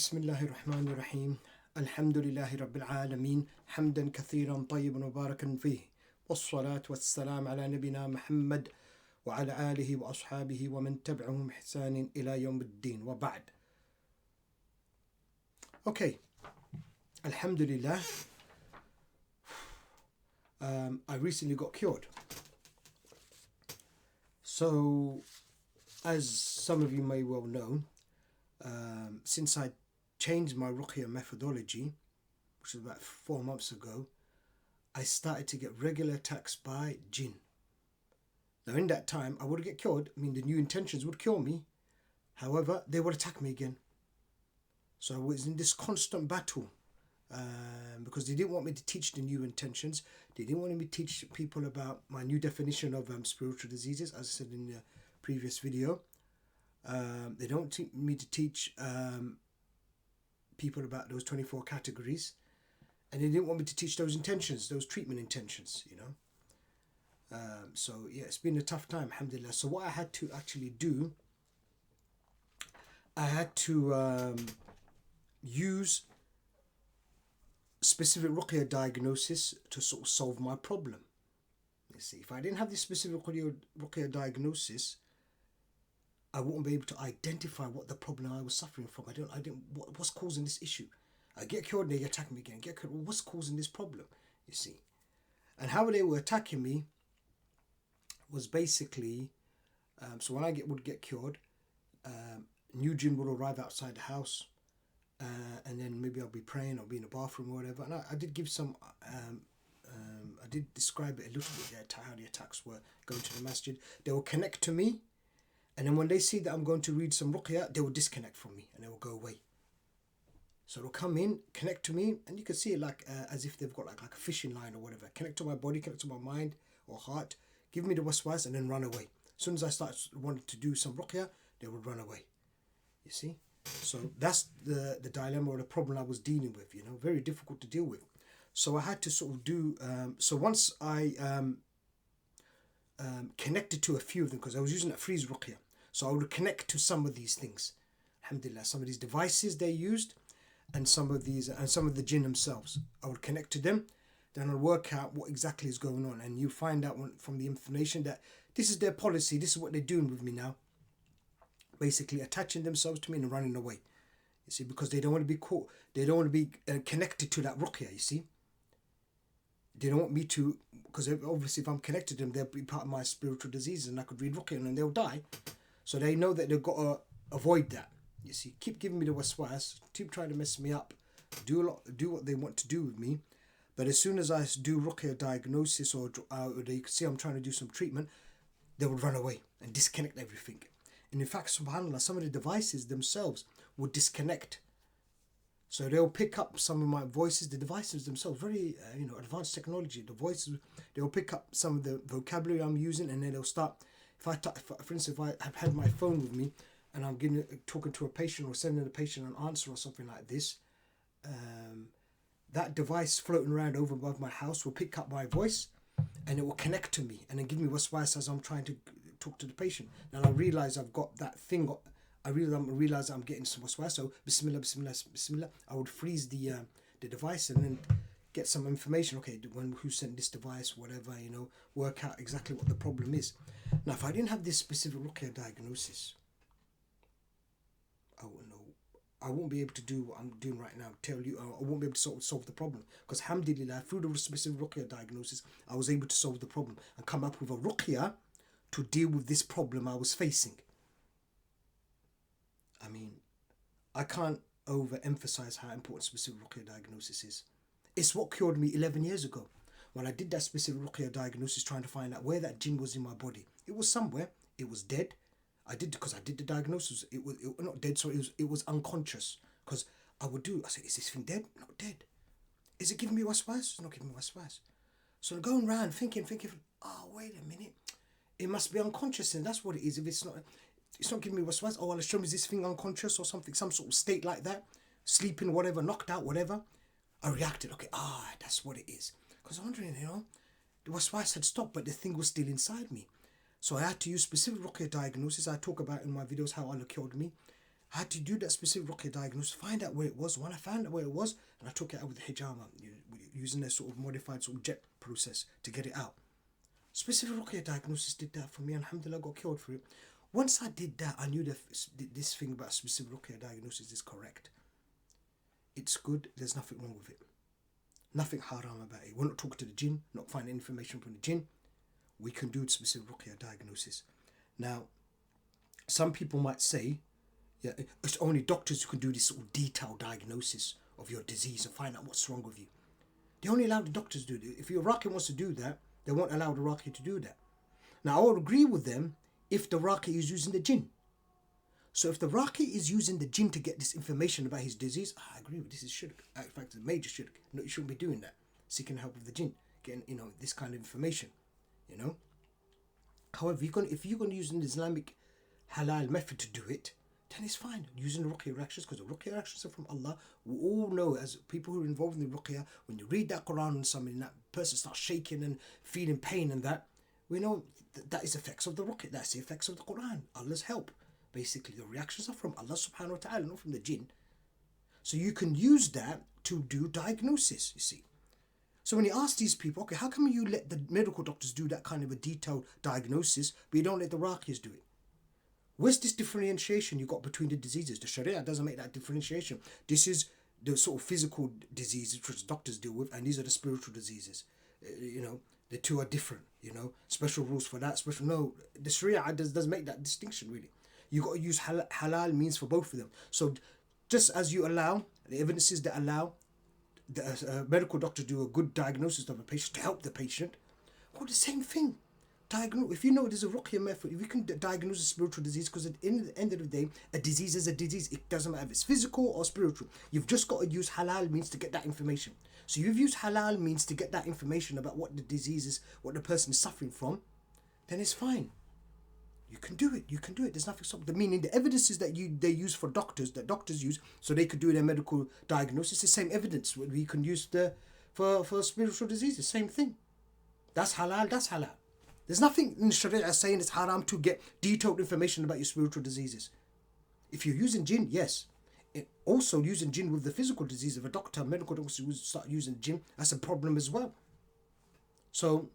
بسم الله الرحمن الرحيم الحمد لله رب العالمين حمدا كثيرا طيبا مباركا فيه والصلاة والسلام على نبينا محمد وعلى آله وأصحابه ومن تبعهم بإحسان إلى يوم الدين وبعد. Okay, Alhamdulillah, I recently got cured. So, as some of you may well know, since I changed my Ruqya methodology, which was about 4 months ago, I started to get regular attacks by jinn. Now in that time, I would get cured. I mean, the new intentions would cure me. However, they would attack me again. So I was in this constant battle because they didn't want me to teach the new intentions. They didn't want me to teach people about my new definition of spiritual diseases, as I said in the previous video. They don't want me to teach people about those 24 categories, and they didn't want me to teach those intentions, those treatment intentions, you know. So yeah, it's been a tough time, alhamdulillah. So what I had to actually do, I had to use specific Ruqya diagnosis to sort of solve my problem. You see, if I didn't have this specific Ruqya diagnosis, I wouldn't be able to identify what the problem I was suffering from. What's causing this issue? I get cured and they attack me again. Get cured. Well, what's causing this problem? You see, and how they were attacking me was basically, so when I would get cured, new jinn would arrive outside the house, and then maybe I'll be praying or be in the bathroom or whatever. And I did give some, I did describe it a little bit there, how the attacks were going to the masjid. They will connect to me. And then when they see that I'm going to read some Ruqya, they will disconnect from me and they will go away. So they'll come in, connect to me, and you can see it like as if they've got like a fishing line or whatever. Connect to my body, connect to my mind or heart, give me the waswas and then run away. As soon as I start wanting to do some Ruqya, they will run away. You see? So that's the dilemma or the problem I was dealing with, you know, very difficult to deal with. So I had to sort of do, so once I connected to a few of them, because I was using a freeze Ruqya. So I would connect to some of these things. Alhamdulillah, some of these devices they used and some of the jinn themselves. I would connect to them, then I'll work out what exactly is going on. And you find out from the information that this is their policy, this is what they're doing with me now. Basically attaching themselves to me and running away. You see, because they don't want to be caught. They don't want to be connected to that Ruqya, you see. They don't want me to, because obviously if I'm connected to them, they'll be part of my spiritual diseases and I could read Ruqya and they'll die. So they know that they've got to avoid that. You see, keep giving me the waswas, keep trying to mess me up, do what they want to do with me. But as soon as I do Ruqya diagnosis or they see I'm trying to do some treatment, they would run away and disconnect everything. And in fact, subhanAllah, some of the devices themselves would disconnect. So they'll pick up some of my voices, the devices themselves, very advanced technology. The voices, they'll pick up some of the vocabulary I'm using, and then they'll start. For instance, if I have had my phone with me and I'm talking to a patient or sending the patient an answer or something like this, that device floating around over above my house will pick up my voice and it will connect to me and then give me waswas as I'm trying to talk to the patient. Then I realise I've got that thing. I realize I'm getting some waswas. So Bismillah, Bismillah, Bismillah. I would freeze the device and then get some information. Okay, who sent this device, whatever, you know, work out exactly what the problem is. Now, if I didn't have this specific Ruqya diagnosis, I wouldn't know. I won't be able to do what I'm doing right now. Tell you, I won't be able to solve the problem because, alhamdulillah, through the specific Ruqya diagnosis, I was able to solve the problem and come up with a Ruqya to deal with this problem I was facing. I mean, I can't overemphasize how important specific Ruqya diagnosis is. It's what cured me 11 years ago. When I did that specific Ruqya diagnosis, trying to find out where that jinn was in my body. It was somewhere. It was dead. I did the diagnosis. It was not dead, so it was unconscious. Because I said, is this thing dead? Not dead. Is it giving me waswas? It's not giving me waswas. So I'm going around thinking, oh, wait a minute. It must be unconscious, and that's what it is. If it's not giving me waswas. Oh, well, show me this thing unconscious or something, some sort of state like that, sleeping, whatever, knocked out, whatever. I reacted. Okay, that's what it is. Because I'm wondering, you know, the waswas had stopped, but the thing was still inside me. So I had to use specific Ruqya diagnosis. I talk about in my videos how Allah cured me. I had to do that specific Ruqya diagnosis, find out where it was. When I found out where it was, and I took it out with the hijama, using a sort of modified sort of jet process to get it out. Specific Ruqya diagnosis did that for me. Alhamdulillah, I got cured for it. Once I did that, I knew that this thing about specific Ruqya diagnosis is correct. It's good. There's nothing wrong with it. Nothing haram about it. We're not talking to the jinn, not finding information from the jinn. We can do specific Ruqya diagnosis. Now, some people might say, yeah, it's only doctors who can do this sort of detailed diagnosis of your disease and find out what's wrong with you. They only allow the doctors to do it. If your Raqi wants to do that, they won't allow the Raqi to do that. Now, I would agree with them if the Raqi is using the jinn. So if the Raqi is using the jinn to get this information about his disease, I agree with this is shirk. In fact, it's a major shirk. No, you shouldn't be doing that. Seeking help of the jinn, getting this kind of information. However, if you're going to use an Islamic halal method to do it, then it's fine. Using the Ruqya reactions, because the Ruqya reactions are from Allah. We all know, as people who are involved in the Ruqya, when you read that Quran and something, that person starts shaking and feeling pain and that, we know that is effects of the Ruqya. That's the effects of the Quran. Allah's help. Basically, the reactions are from Allah subhanahu wa ta'ala, not from the jinn. So you can use that to do diagnosis, you see. So when you ask these people, okay, how come you let the medical doctors do that kind of a detailed diagnosis, but you don't let the Raqis do it? Where's this differentiation you got between the diseases? The Sharia doesn't make that differentiation. This is the sort of physical diseases which doctors deal with, and these are the spiritual diseases. The two are different, Special rules for that, No, the Sharia doesn't make that distinction, really. You got to use halal means for both of them. So just as you allow, the evidences that allow the medical doctor to do a good diagnosis of a patient to help the patient, well, the same thing. If you know there's a Ruqya method, if you can diagnose a spiritual disease, because at the end of the day, a disease is a disease. It doesn't matter if it's physical or spiritual. You've just got to use halal means to get that information. So you've used halal means to get that information about what the disease is, what the person is suffering from, then it's fine. You can do it. There's nothing stopping. Meaning the evidences that they use for doctors, that doctors use, so they could do their medical diagnosis, the same evidence we can use for spiritual diseases. Same thing. That's halal. There's nothing in Sharia saying it's haram to get detailed information about your spiritual diseases. If you're using jinn, yes. Also using jinn with the physical disease, if a medical doctor who start using jinn, that's a problem as well. So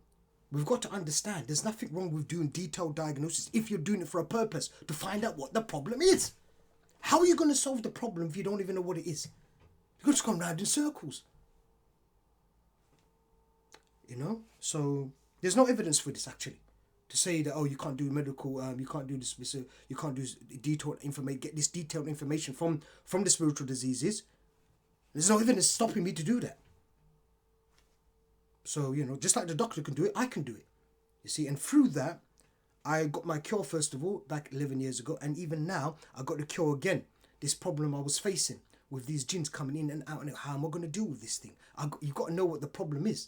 we've got to understand there's nothing wrong with doing detailed diagnosis if you're doing it for a purpose, to find out what the problem is. How are you going to solve the problem if you don't even know what it is? You're just going round in circles. So there's no evidence for this, actually, to say that, you can't do medical, you can't do this, you can't do detailed information, get this detailed information from the spiritual diseases. There's no evidence stopping me to do that. So, just like the doctor can do it, I can do it. You see, and through that, I got my cure, first of all, back 11 years ago, and even now, I got the cure again. This problem I was facing with these jinns coming in and out, and how am I going to deal with this thing? You've got to know what the problem is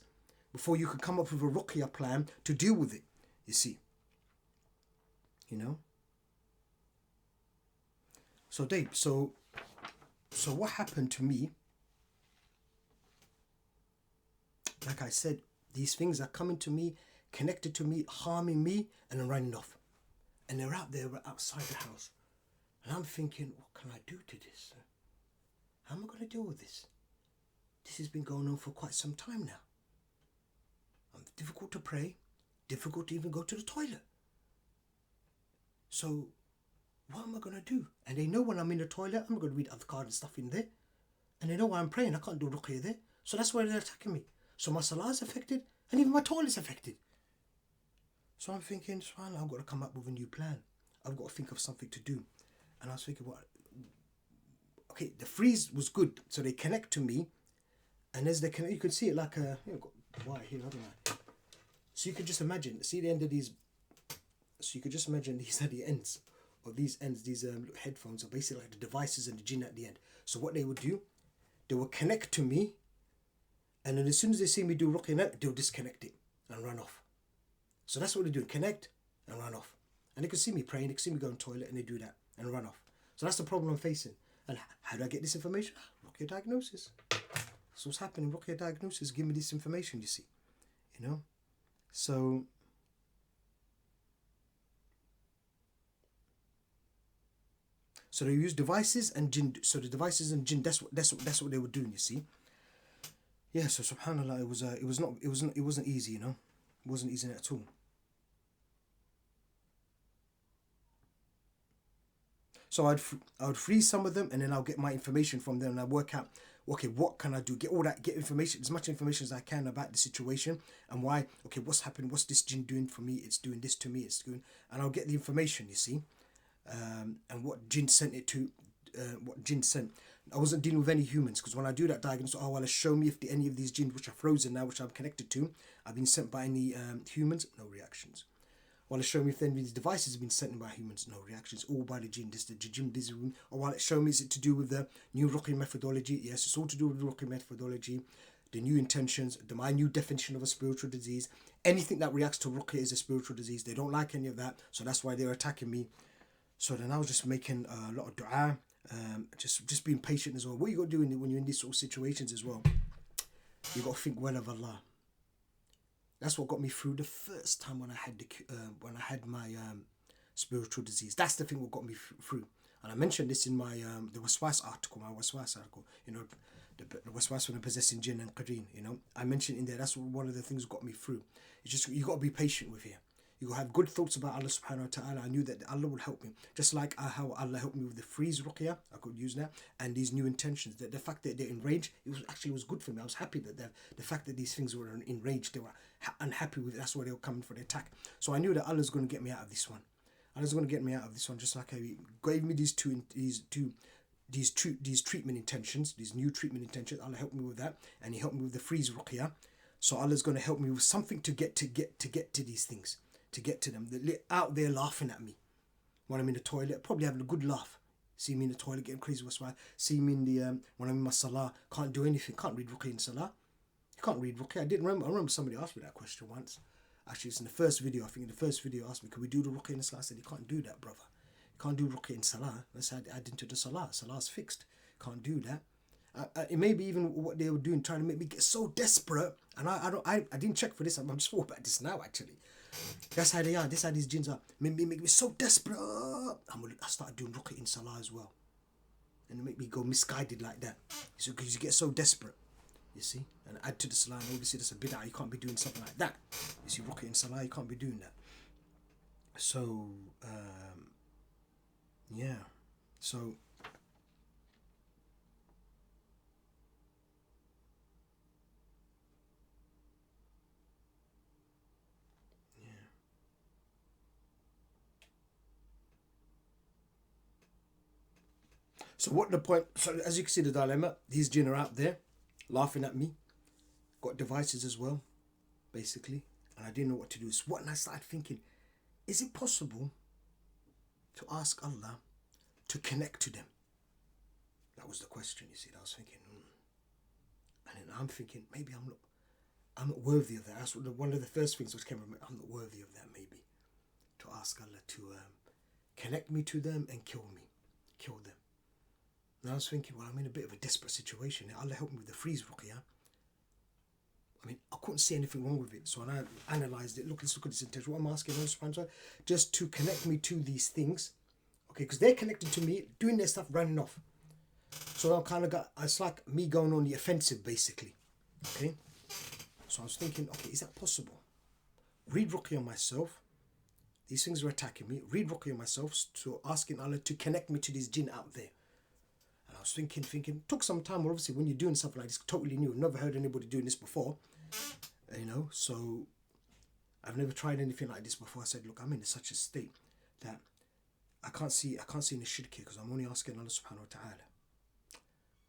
before you can come up with a Ruqya plan to deal with it, you see. So Dave, so what happened to me, like I said, these things are coming to me, connected to me, harming me, and I'm running off. And they're out there outside the house. And I'm thinking, what can I do to this? How am I going to deal with this? This has been going on for quite some time now. Difficult to pray, difficult to even go to the toilet. So what am I going to do? And they know when I'm in the toilet, I'm going to read adhkar and stuff in there. And they know why I'm praying. I can't do Ruqya there. So that's why they're attacking me. So my salah is affected, and even my toilet's affected. So I'm thinking, subhanAllah, I've got to come up with a new plan. I've got to think of something to do. And I was thinking, okay, the freeze was good. So they connect to me. And as they connect, you can see it like a, got wire here, haven't I? So you can just imagine, see the end of these, so you could just imagine these are the ends of these ends. These little headphones are basically like the devices and the jinn at the end. So what they would do, they will connect to me, and then as soon as they see me do Ruqya, they'll disconnect it and run off. So that's what they do, connect and run off. And they can see me praying, they can see me go to the toilet, and they do that and run off. So that's the problem I'm facing. And how do I get this information? Ruqya diagnosis. So what's happening? Ruqya diagnosis, give me this information, you see. So So they use devices and jinn. So the devices and jinn, that's what they were doing, you see. Yeah, so subhanallah, it wasn't easy, you know. It wasn't easy at all. So I would freeze some of them, and then I'll get my information from them, and I work out, okay, what can I do? Get information, as much information as I can about the situation and why. Okay, what's happened? What's this jinn doing for me? It's doing this to me. It's doing, and I'll get the information, you see, and what jinn sent it to, what jinn sent. I wasn't dealing with any humans, because when I do that diagnosis, oh well, show me if any of these jinns which are frozen now, which I'm connected to, have been sent by any humans. No reactions. While it's showing me if any of these devices have been sent by humans, no reactions, all by the jinn. This the jinn busy room. Or while it's showing me, is it to do with the new Ruqya methodology? Yes, it's all to do with the Ruqya methodology, the new intentions, my new definition of a spiritual disease. Anything that reacts to Ruqya is a spiritual disease. They don't like any of that, so that's why they're attacking me. So then I was just making a lot of dua, just being patient as well. What you got to do when you're in these sort of situations as well, you got to think well of Allah. That's what got me through the first time when I had my spiritual disease. That's the thing what got me through. And I mentioned this in my the waswas article, you know, the waswas when possessing jinn and qareen, you know. I mentioned in there, that's one of the things that got me through. It's just, you got to be patient with here. You got to have good thoughts about Allah subhanahu wa ta'ala. I knew that Allah will help me. Just like how Allah helped me with the freeze ruqya, I could use that, and these new intentions. The fact that they're enraged, it was good for me. I was happy that the fact that these things were enraged, they were unhappy with it. That's why they were coming for the attack. So I knew that Allah's going to get me out of this one. Allah's going to get me out of this one, just like He gave me these treatment intentions, these new treatment intentions. Allah helped me with that, and He helped me with the freeze ruqya. So Allah's going to help me with something to get to these things, to get to them. They're out there laughing at me when I'm in the toilet, probably having a good laugh. See me in the toilet getting crazy. What's why? See me in the when I'm in my salah, can't do anything, can't read ruqya in salah. You can't read ruqya. I remember somebody asked me that question once. Actually, it's in the first video. I think in the first video asked me, could we do the ruqya in salah? I said, you can't do that, brother. You can't do ruqya in salah. Let's add into the salah. Salah's fixed. Can't do that. It may be even what they were doing, trying to make me get so desperate. And I didn't check for this. I'm just thought about this now, actually. That's how they are. That's how these jinns are. Make me so desperate. I started doing ruqya in salah as well. And it make me go misguided like that. So because you get so desperate, you see. And add to the salah. And obviously that's a bid'ah. You can't be doing something like that. You see, ruqya in salah, you can't be doing that. So, yeah. So, so what the point? So as you can see the dilemma, these jinn are out there laughing at me. Got devices as well, basically. And I didn't know what to do. So what, and I started thinking, is it possible to ask Allah to connect to them? That was the question, you see. I was thinking, And then I'm thinking, maybe I'm not worthy of that. That's one of the first things which came to me. I'm not worthy of that, maybe. To ask Allah to connect me to them and kill them. And I was thinking, well, I'm in a bit of a desperate situation. Allah help me with the freeze ruqya. I mean, I couldn't see anything wrong with it. So when I analysed it, let's look at this intention. What I'm asking Allah subhanahu wa ta'ala, just to connect me to these things. Okay, because they're connected to me, doing their stuff, running off. So I'm kind of it's like me going on the offensive, basically. Okay? So I was thinking, okay, is that possible? Read ruqya myself. These things are attacking me. Read ruqya myself, so asking Allah to connect me to these jinn out there. And I was thinking, took some time. Obviously, when you're doing something like this, totally new. I've never heard anybody doing this before. You know, so I've never tried anything like this before. I said, look, I'm in such a state that I can't see any shirk here, because I'm only asking Allah subhanahu wa ta'ala.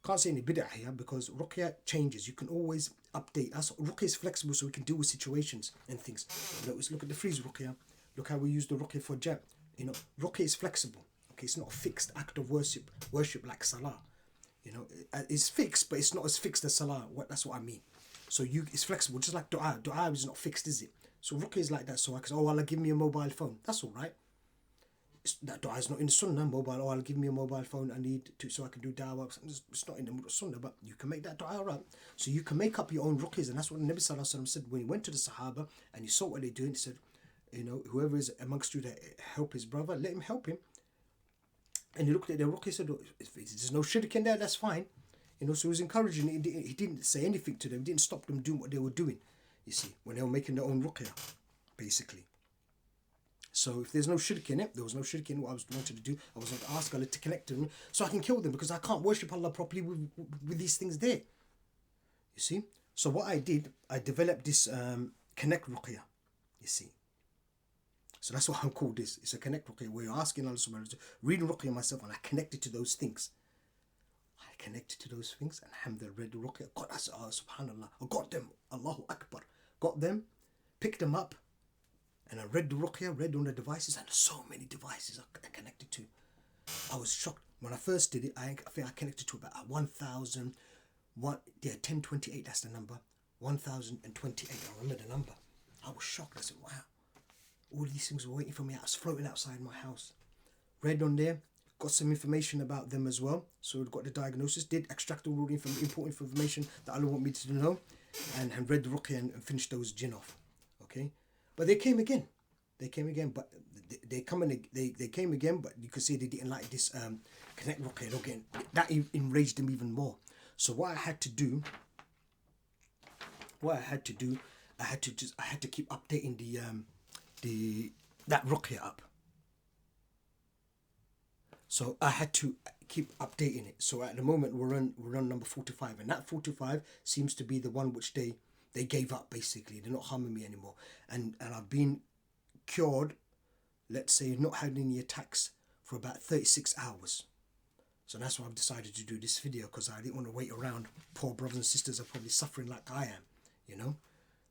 Can't see any bid'ah here, because ruqya changes. You can always update. Ruqya is flexible, so we can deal with situations and things. Let's look at the freeze ruqya. Look how we use the ruqya for jab. You know, ruqya is flexible. Okay, it's not a fixed act of worship like salah. You know, it's fixed, but it's not as fixed as salah. That's what I mean. So it's flexible, just like dua. Dua is not fixed, is it? So ruqya is like that. So I can say, oh Allah, give me a mobile phone. That's all right. That dua is not in the sunnah. Mobile, oh Allah, give me a mobile phone. I need to, so I can do dawah. It's not in the sunnah, but you can make that dua, right? So you can make up your own ruqyas, and that's what the Nabi sallallahu alaihi wasallam said when he went to the Sahaba and he saw what they're doing. He said, you know, whoever is amongst you to help his brother, let him help him. And he looked at their ruqya, said, if there's no shirk in there, that's fine. So he was encouraging, he didn't say anything to them, he didn't stop them doing what they were doing, you see, when they were making their own ruqya, basically. So if there's no shirk in it, there was no shirk in what I was wanted to do, I was going to ask Allah to connect them so I can kill them, because I can't worship Allah properly with these things there, you see. So what I did, I developed this Connect Ruqya, you see. So that's what I'm called this. It's a Connect Ruqya, where you're asking Allah subhanahu wa ta'ala, reading Ruqya myself, and I connected to those things. I connected to those things, and alhamdulillah, read the Ruqya. God, I said, oh, subhanallah, I got them, Allahu Akbar. Got them, picked them up, and I read the Ruqya, read on the devices, and so many devices I connected to. I was shocked. When I first did it, I think I connected to about 1028, that's the number. 1028, I remember the number. I was shocked. I said, wow. All these things were waiting for me. I was floating outside my house. Read on there, got some information about them as well. So we've got the diagnosis, did extract all the important information that Allah want me to know, and read the Ruqya and finished those jinn off. Okay? But they came again. They came again, but they came again, but you could see they didn't like this Connect Ruqya again. That enraged them even more. So what I had to do, I had to keep updating that Ruqya up. So I had to keep updating it. So at the moment we're on number 45, and that 45 seems to be the one which they gave up, basically. They're not harming me anymore, and I've been cured, let's say, not having any attacks for about 36 hours. So that's why I've decided to do this video, because I didn't want to wait around. Poor brothers and sisters are probably suffering like I am,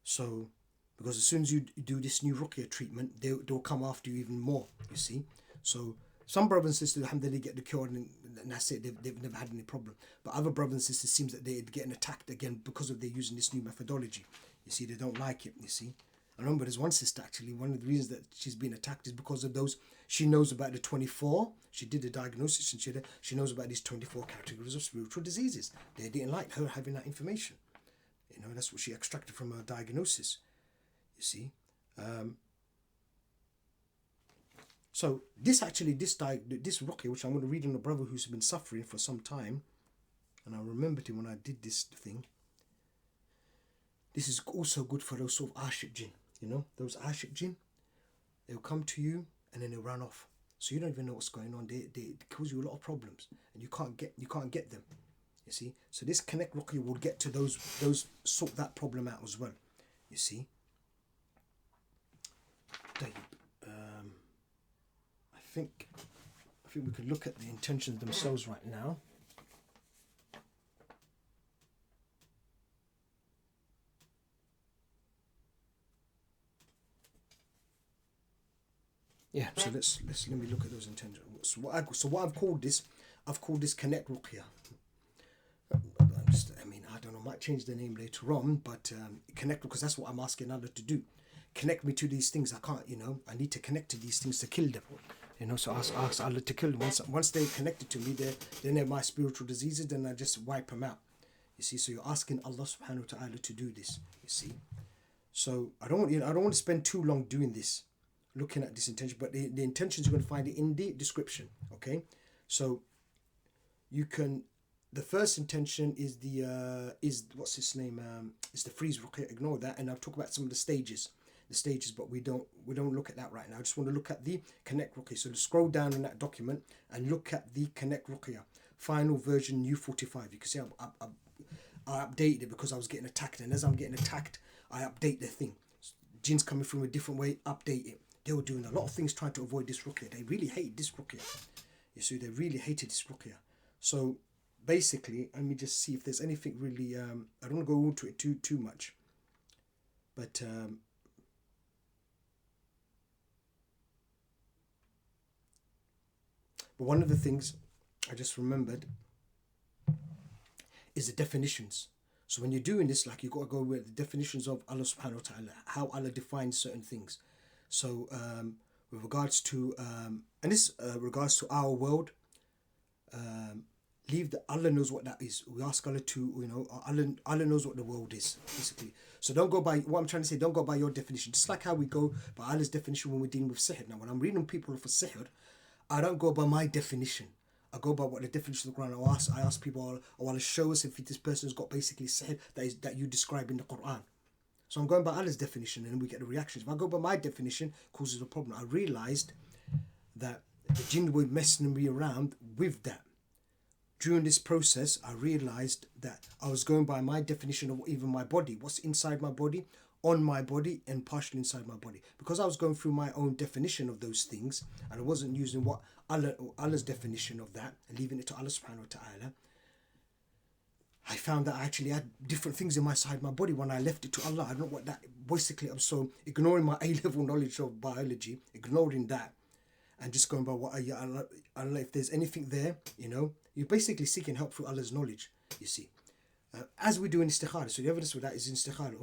So, because as soon as you do this new Ruqya treatment, they'll come after you even more, you see. So some brothers and sisters, alhamdulillah, get the cure, and that's it. They've never had any problem. But other brothers and sisters, seems that they're getting attacked again because of they're using this new methodology. You see, they don't like it, you see. I remember there's one sister, actually, one of the reasons that she's been attacked is because of those. She knows about the 24. She did the diagnosis, and she knows about these 24 categories of spiritual diseases. They didn't like her having that information. That's what she extracted from her diagnosis. You see. So this Ruqya, which I'm going to read on a brother who's been suffering for some time, and I remembered him when I did this thing. This is also good for those sort of ashik jinn. Those ashik jinn, they'll come to you and then they'll run off. So you don't even know what's going on. They cause you a lot of problems, and you can't get them. You see. So this Connect Ruqya will get to those sort that problem out as well. You see. I think we could look at the intentions themselves right now. Yeah, so let me look at those intentions. So what I've called this Connect Ruqya. I don't know, I might change the name later on, but connect, because that's what I'm asking Allah to do. Connect me to these things. I can't, I need to connect to these things to kill them. So ask Allah to kill them. Once they're connected to me, they're my spiritual diseases, then I just wipe them out. You see, so you're asking Allah subhanahu wa ta'ala to do this. You see. So I don't want to spend too long doing this, looking at this intention, but the intentions, you're going to find it in the description. Okay. So you can, the first intention is what's his name? Is the freeze Ruqya. Ignore that, and I'll talk about some of the stages, but we don't look at that right now. I just want to look at the Connect Ruqya. So scroll down in that document and look at the Connect Ruqya final version U45. You can see I updated it because I was getting attacked, and as I'm getting attacked, I update the thing. Jinns coming from a different way, update it. They were doing a lot of things trying to avoid this Ruqya. They really hated this Ruqya. You see, they really hated this Ruqya. So basically, let me just see if there's anything really. I don't want to go into it too much, but one of the things I just remembered is the definitions. So when you're doing this, like, you got to go with the definitions of Allah subhanahu wa ta'ala, how Allah defines certain things. So with regards to and this regards to our world, leave the Allah knows what that is. We ask Allah to, Allah knows what the world is, basically. So don't go by what I'm trying to say. Don't go by your definition. Just like how we go by Allah's definition when we're dealing with sihr. Now, when I'm reading people for sihr, I don't go by my definition. I go by what the definition of the Quran. I ask people, I want to show us if this person's got basically said that you describe in the Quran. So I'm going by Allah's definition, and then we get the reactions. If I go by my definition, it causes a problem. I realised that the jinn were messing me around with that. During this process, I realised that I was going by my definition of even my body, what's inside my body, on my body, and partially inside my body. Because I was going through my own definition of those things, and I wasn't using what Allah's definition of that, and leaving it to Allah subhanahu wa ta'ala, I found that I actually had different things inside my body when I left it to Allah. I don't know what that, basically, I'm so ignoring my A-level knowledge of biology, ignoring that, and just going by what Allah, if there's anything there, you know, you're basically seeking help through Allah's knowledge, you see. As we do in istikhara, so the evidence for that is in istikhara.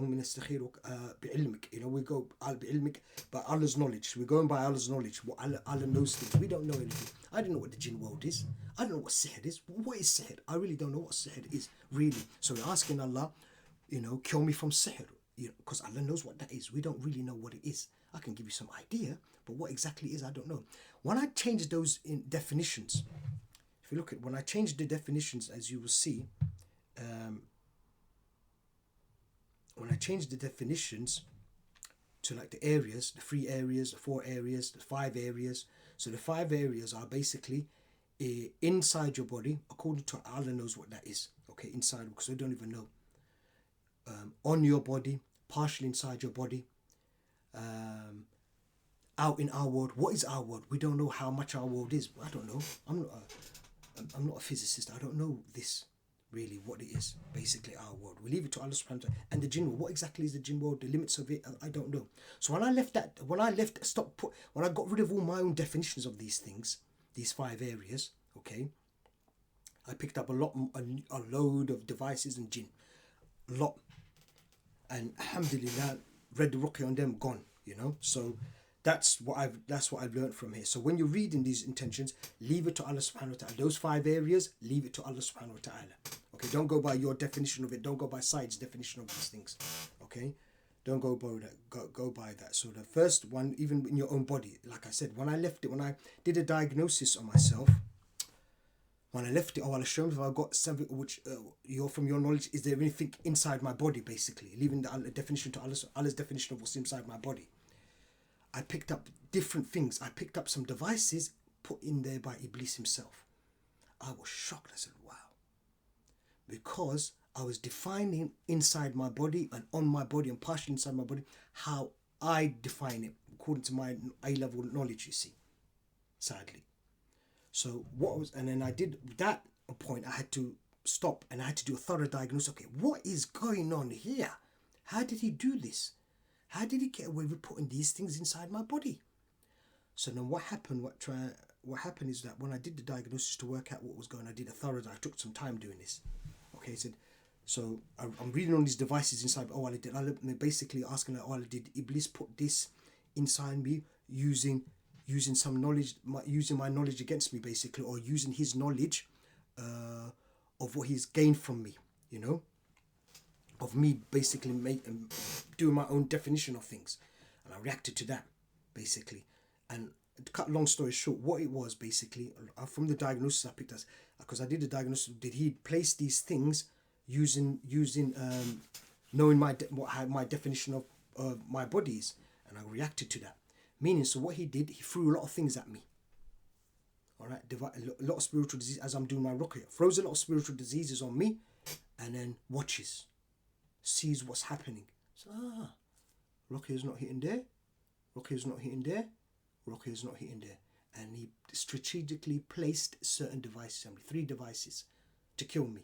You know, we go bi'ilmik, by Allah's knowledge. We're going by Allah's knowledge. What Allah knows things. We don't know anything. I don't know what the jinn world is. I don't know what sihr is. What is sihr? I really don't know what sihr is, really. So we're asking Allah, you know, kill me from sihr, you know, because Allah knows what that is. We don't really know what it is. I can give you some idea, but what exactly it is, I don't know. When I change those in definitions, if you look at when I change the definitions, as you will see, when I change the definitions to like the areas, the 3 areas, the 4 areas, the 5 areas. So the 5 areas are basically inside your body, according to Allah knows what that is. Okay, inside, because we don't even know. On your body, partially inside your body, out in our world. What is our world? We don't know how much our world is. I don't know. I'm not a physicist. I don't know this. Really what it is, basically our world. We leave it to Allah subhanahu wa ta'ala. And the jinn world, what exactly is the jinn world, the limits of it, I don't know. So when I got rid of all my own definitions of these things, these 5 areas, okay, I picked up a load of devices and jinn, a lot, and alhamdulillah, read the ruqya on them, gone, you know. So that's what I've learned from here. So when you're reading these intentions, leave it to Allah subhanahu wa ta'ala. Those 5 areas, leave it to Allah subhanahu wa ta'ala. Okay, don't go by your definition of it. Don't go by Said's definition of these things. Okay, don't go by that. Go by that. So the first one, even in your own body, like I said, when I left it, when I did a diagnosis on myself, when I left it, I want to show if I got something which from your knowledge, is there anything inside my body, basically, leaving the definition to Allah's definition of what's inside my body. I picked up different things. I picked up some devices put in there by Iblis himself. I was shocked. I said, wow. Because I was defining inside my body and on my body and partially inside my body how I define it according to my A-level knowledge, you see, sadly. So and then I did that point, I had to stop and I had to do a thorough diagnosis. Okay, what is going on here? How did he do this? How did he get away with putting these things inside my body? So then what happened is that when I did the diagnosis to work out what was going on, I did a thorough, I took some time doing this. Okay, he said, so I'm reading on these devices inside, basically asking, did Iblis put this inside me using some knowledge, using my knowledge against me, basically, or using his knowledge of what he's gained from me, you know? Of me basically doing my own definition of things, and I reacted to that basically. And to cut long story short, what it was basically from the diagnosis I picked us, because I did the diagnosis, did he place these things using knowing my definition of my body is, and I reacted to that. Meaning, so what he did, he threw a lot of things at me. All right, a lot of spiritual disease as I'm doing my ruqya, throws a lot of spiritual diseases on me, and then watches. Sees what's happening. So, Ruqya's not hitting there, Ruqya's not hitting there, Ruqya's not hitting there. And he strategically placed certain devices on me, 3 devices, to kill me.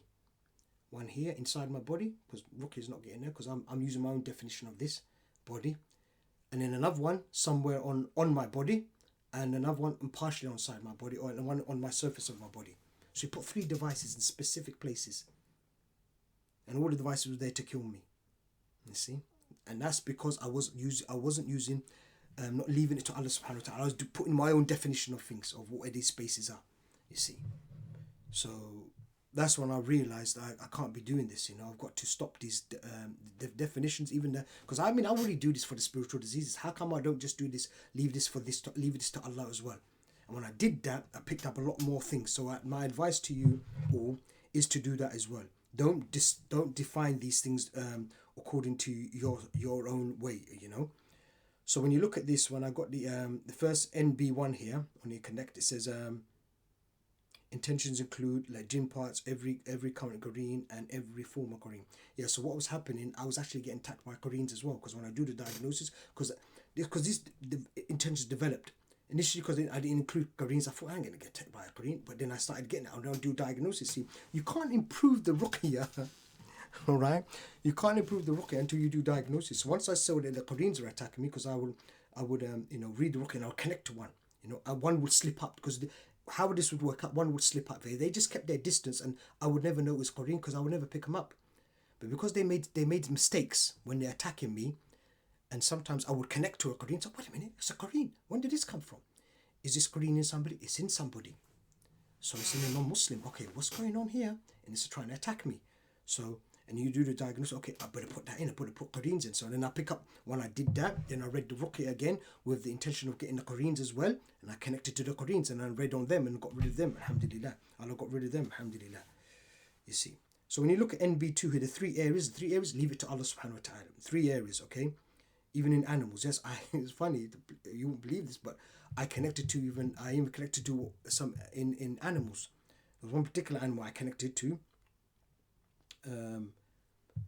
One here inside my body, because Ruqya's not getting there, because I'm using my own definition of this body. And then another one somewhere on my body, and another one partially inside my body, or one on my surface of my body. So he put 3 devices in specific places. And all the devices were there to kill me, you see, and that's because I wasn't using, not leaving it to Allah subhanahu wa ta'ala. I was putting my own definition of things, of what these spaces are, you see. So that's when I realized I can't be doing this. You know, I've got to stop these definitions, even there, because I already do this for the spiritual diseases. How come I don't just do this? Leave this to Allah as well. And when I did that, I picked up a lot more things. So my advice to you all is to do that as well. Don't define these things according to your own way, you know. So when you look at this, when I got the first NB1 here on your Connect, it says intentions include like jinn parts, every current Qareen and every former Qareen. Yeah, so what was happening, I was actually getting attacked by Qareens as well, because when I do the diagnosis, because these the intentions developed. Initially, because I didn't include Qareens, I thought I'm going to get attacked by a Qareen, but then I started getting it. I don't do diagnosis. See, you can't improve the Ruqya, all right? You can't improve the Ruqya until you do diagnosis. So once I saw that the Qareens were attacking me, because I would read the Ruqya and I'll connect to one. You know, one would slip up, because how this would work out, one would slip up there. They just kept their distance, and I would never know it was Qareen, because I would never pick them up. But because they made mistakes when they're attacking me, and sometimes I would connect to a Qareen. So wait a minute, it's a Qareen. When did this come from? Is this Qareen in somebody? It's in somebody. So it's in a non-Muslim. Okay, what's going on here? And it's trying to attack me. So, and you do the diagnosis. Okay, I better put that in. I better put Qareens in. So then I pick up, when I did that, then I read the Ruqya again with the intention of getting the Qareens as well. And I connected to the Qareens and I read on them and got rid of them. Alhamdulillah. Allah got rid of them. Alhamdulillah. You see. So when you look at NB2 here, the three areas, leave it to Allah subhanahu wa ta'ala. 3 areas, okay? Even in animals. Yes, it's funny, you won't believe this, but I even connected to some in animals. There was one particular animal I connected to,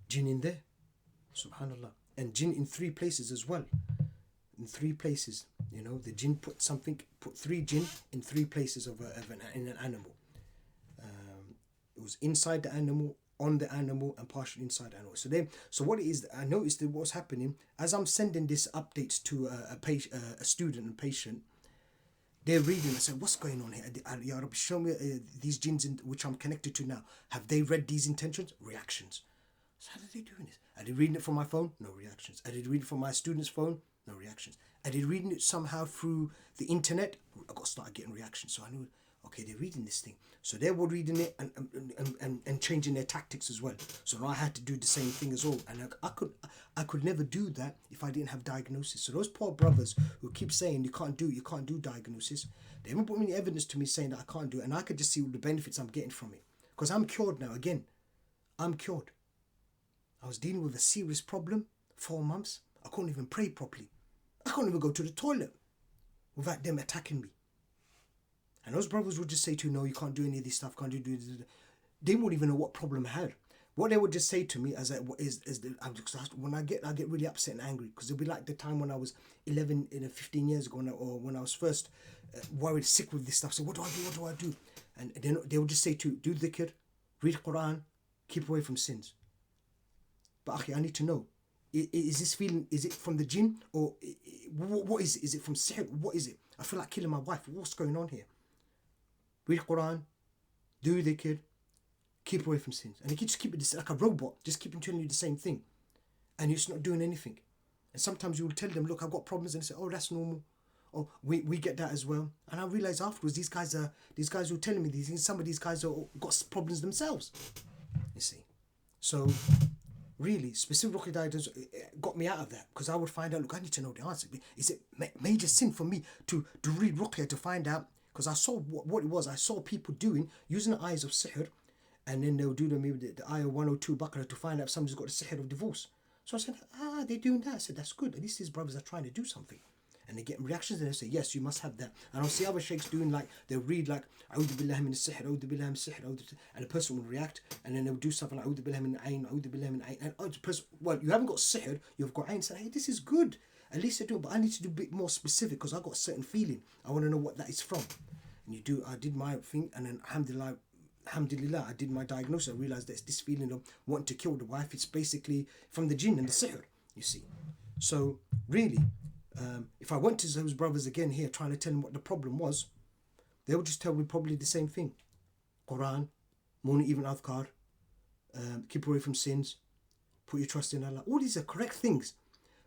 jinn in there, subhanallah, and jinn in 3 places as well. In 3 places, you know, the jinn put 3 jinn in 3 places in an animal. It was inside the animal, on the animal, and partially inside the animal. So what it is, I noticed that what's happening as I'm sending this updates to a student and patient. They're reading. I said, "What's going on here? Ya Rabbi, show me these jinns which I'm connected to now. Have they read these intentions? Reactions." So how are they doing this? Are they reading it from my phone? No reactions. Are they reading it from my student's phone? No reactions. Are they reading it somehow through the internet? I got to start getting reactions. So I knew, okay, they're reading this thing. So they were reading it and changing their tactics as well. So now I had to do the same thing as well. And I could never do that if I didn't have diagnosis. So those poor brothers who keep saying you can't do diagnosis, they haven't put any evidence to me saying that I can't do it. And I could just see all the benefits I'm getting from it. Because I'm cured now. Again, I'm cured. I was dealing with a serious problem, 4 months. I couldn't even pray properly. I couldn't even go to the toilet without them attacking me. And those brothers would just say to you, no, you can't do any of this stuff, can't do this. They wouldn't even know what problem I had. What they would just say to me when I get really upset and angry, because it'll be like the time when I was 15 years ago, or when I was first worried, sick with this stuff. So what do I do? And they would just say to do dhikr, read Quran, keep away from sins. But Akhi, I need to know, is this feeling, is it from the jinn, or what is it? Is it from sihr? What is it? I feel like killing my wife. What's going on here? Read Quran, do dhikr, keep away from sins. And he keeps keeping this like a robot, just keeping telling you the same thing. And you're just not doing anything. And sometimes you will tell them, look, I've got problems, and they say, oh, that's normal. Oh, we get that as well. And I realize afterwards, these guys who are telling me these things, some of these guys have got problems themselves. You see. So really, specific Ruqya diagnosis got me out of that, because I would find out, look, I need to know the answer. Is it major sin for me to read Ruqya to find out? Because I saw what it was. I saw people using the eyes of sihr, and then they'll do maybe the ayah 102 Baqarah to find out if somebody's got the sihr of divorce. So I said, they're doing that. I said, that's good. At least these brothers are trying to do something. And they get reactions, and they say, yes, you must have that. And I'll see other sheikhs doing like, they'll read like, A'udhu billahi min sihr, A'udhu billahi min sihr, and the person will react, and then they'll do something like, A'udhu billahi min ayn, A'udhu billahi min ayn. And the person, well, you haven't got sihr, you've got ayn. Say, hey, this is good. At least they're doing, but I need to do a bit more specific, because I've got a certain feeling. I want to know what that is from. And I did my thing, and then alhamdulillah, I did my diagnosis. I realized that it's this feeling of wanting to kill the wife. It's basically from the jinn and the sihr, you see. So really, if I went to those brothers again here trying to tell them what the problem was, they would just tell me probably the same thing. Quran, morning even adhkar, keep away from sins, put your trust in Allah. All these are correct things,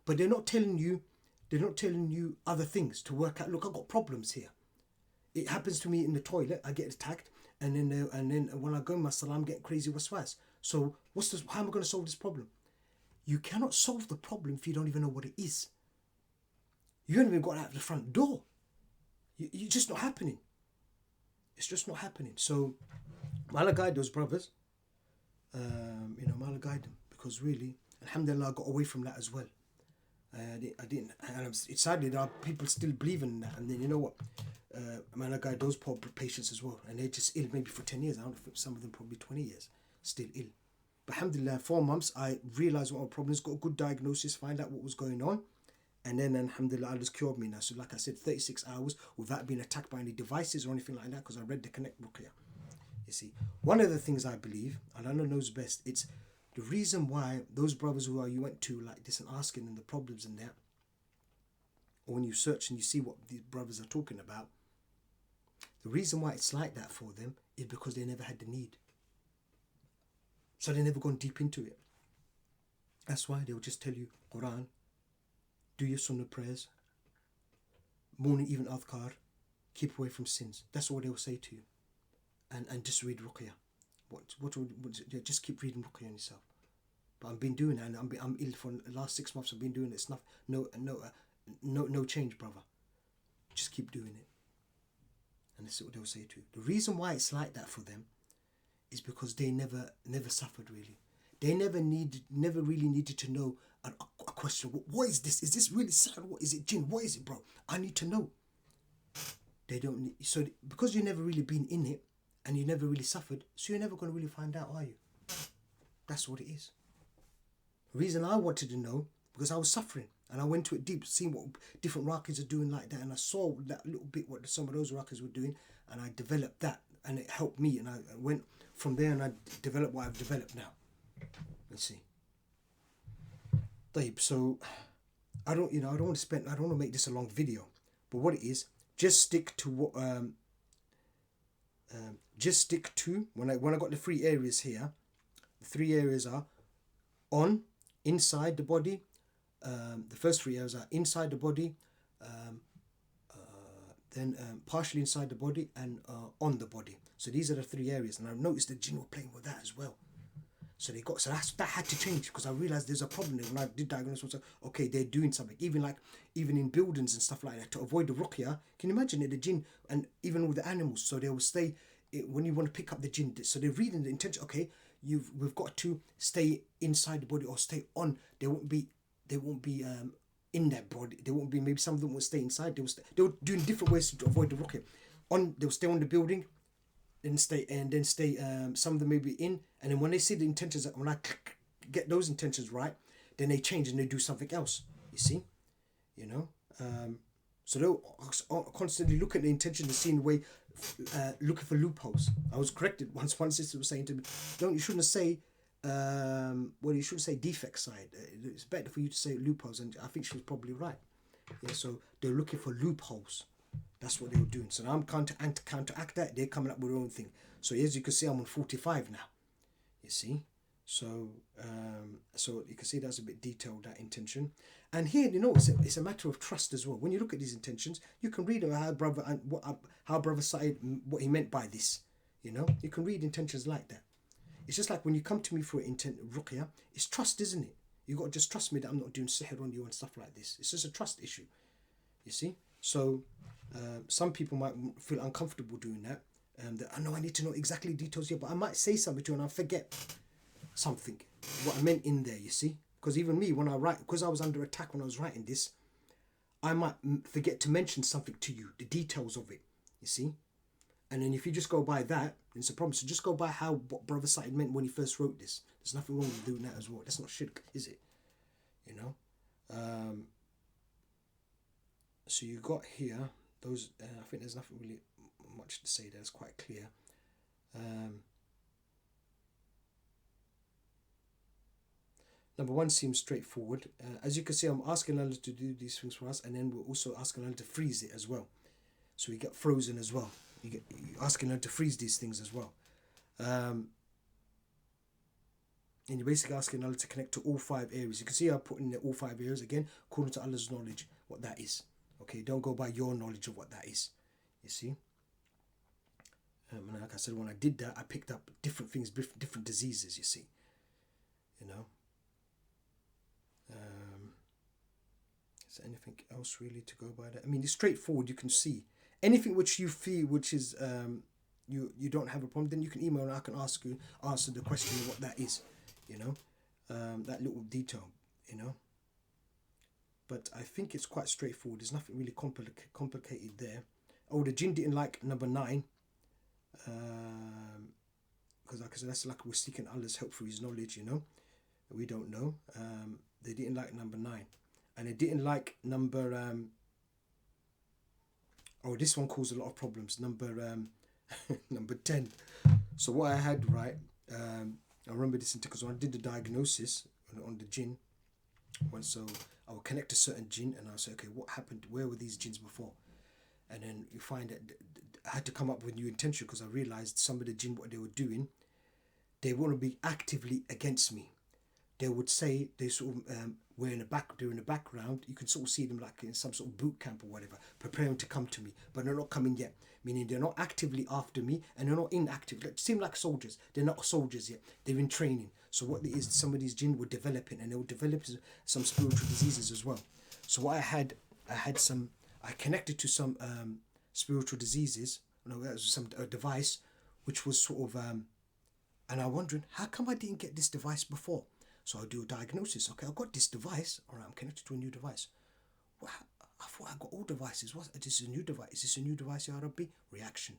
but they're not telling you other things to work out. Look, I've got problems here. It happens to me in the toilet. I get attacked, and then when I go in my salah, I'm getting crazy waswas. So how am I going to solve this problem? You cannot solve the problem if you don't even know what it is. You haven't even got out of the front door. You're just not happening. It's just not happening. So, Mala guide those brothers. Mala guide them, because really, alhamdulillah, I got away from that as well. I didn't, and it's sadly there are people still believing in that. And then you know what, Mala guide those poor patients as well, and they're just ill maybe for 10 years. I don't know, some of them probably 20 years, still ill. But alhamdulillah, 4 months, I realised what my problems, got a good diagnosis, find out what was going on. And then, alhamdulillah, Allah has cured me now. So like I said, 36 hours without being attacked by any devices or anything like that, because I read the Connect Ruqya. You see, one of the things I believe, and Allah knows best, it's the reason why those brothers who you went to like this and asking them the problems and that, or when you search and you see what these brothers are talking about, the reason why it's like that for them is because they never had the need. So they never gone deep into it. That's why they'll just tell you, Quran, do your sunnah prayers, morning even adhkar, keep away from sins. That's all they'll say to you. And just read Ruqya. Just keep reading Ruqya on yourself. But I've been doing that, and I'm ill for the last 6 months. I've been doing it. It's no change, brother. Just keep doing it. And that's what they'll say to you. The reason why it's like that for them is because they never suffered really. They never really needed to know a question. What is this? Is this really sad? What is it, jinn? What is it, bro? I need to know. They don't need, so because you've never really been in it and you never really suffered, so you're never going to really find out, are you? That's what it is. The reason I wanted to know, because I was suffering and I went to it deep, seeing what different Rakis are doing like that, and I saw that little bit what some of those Rakis were doing, and I developed that, and it helped me, and I went from there and I developed what I've developed now. Let's see. So I don't want to make this a long video, but what it is, just stick to what when I got the 3 areas here. The 3 areas are on, inside the body. The first 3 areas are inside the body, then partially inside the body, and on the body. So these are the 3 areas, and I've noticed the jinn were playing with that as well. So that had to change, because I realized there's a problem there. When I did diagnose myself, okay, they're doing something. Even in buildings and stuff like that, to avoid the ruqya. Can you imagine it, the jinn, and even with the animals, so they will stay when you want to pick up the jinn. So they're reading the intention. Okay, we've got to stay inside the body or stay on. They won't be in that body. They won't be. Maybe some of them will stay inside. They were doing different ways to avoid the ruqya. They'll stay on the building. Then stay. Some of them may be in, and then when they see the intentions, when I get those intentions right, then they change and they do something else. You see, so they'll constantly look at the intention and seeing the way, looking for loopholes. I was corrected once. One sister was saying to me, you shouldn't say you shouldn't say defect side. It's better for you to say loopholes, and I think she was probably right. Yeah, so they're looking for loopholes. That's what they were doing. So now I'm counteract that. They're coming up with their own thing. So as you can see, I'm on 45 now. You see, so you can see that's a bit detailed, that intention. And here, it's a matter of trust as well. When you look at these intentions, you can read about how brother cited what he meant by this. You can read intentions like that. It's just like when you come to me for intent ruqya, it's trust, isn't it? You got to just trust me that I'm not doing sihr on you and stuff like this. It's just a trust issue. You see, so. Some people might feel uncomfortable doing that. I know I need to know exactly details here, but I might say something to you and I forget something, what I meant in there, you see. Because even me, when I write, because I was under attack when I was writing this, I might forget to mention something to you, the details of it, you see. And then if you just go by that, it's a problem. So just go by what Brother Said meant when he first wrote this. There's nothing wrong with doing that as well. That's not shirk, is it? So you got here those. I think there's nothing really much to say there. It's quite clear. Number 1 seems straightforward. As you can see, I'm asking Allah to do these things for us, and then we're also asking Allah to freeze it as well. So we get frozen as well. You're asking Allah to freeze these things as well. And you're basically asking Allah to connect to all 5 areas. You can see I put in all 5 areas again, according to Allah's knowledge, what that is. Okay, don't go by your knowledge of what that is. You see? And like I said, when I did that, I picked up different things, different diseases, you see. Is there anything else really to go by that? I mean, it's straightforward, you can see. Anything which you feel which is you don't have a problem, then you can email and I can answer the question of what that is, you know, that little detail, you know. But I think it's quite straightforward. There's nothing really complicated there. Oh, the jinn didn't like number 9. Because like I said, that's like we're seeking Allah's help through His knowledge, you know. We don't know. They didn't like number 9. And they didn't like number... oh, this one caused a lot of problems. Number number 10. So what I had, right, I remember this because when I did the diagnosis on the jinn, so I would connect to certain jinn and I'll say, okay, what happened? Where were these jinns before? And then you find that I had to come up with new intention because I realized some of the jinn, what they were doing, they want to be actively against me. They would say they sort of were in the background. You can sort of see them like in some sort of boot camp or whatever, preparing to come to me, but they're not coming yet. Meaning they're not actively after me and they're not inactive. They seem like soldiers. They're not soldiers yet. They're in training. So what it is, some of these jinn were developing and they would develop some spiritual diseases as well. So what I connected to some spiritual diseases. No, that was some device, which was sort of, and I'm wondering how come I didn't get this device before. So I do a diagnosis. Okay, I've got this device. All right, I'm connected to a new device. Well, I thought I got all devices. What? This is a new device. Is this a new device, Ya Rabbi? Reaction.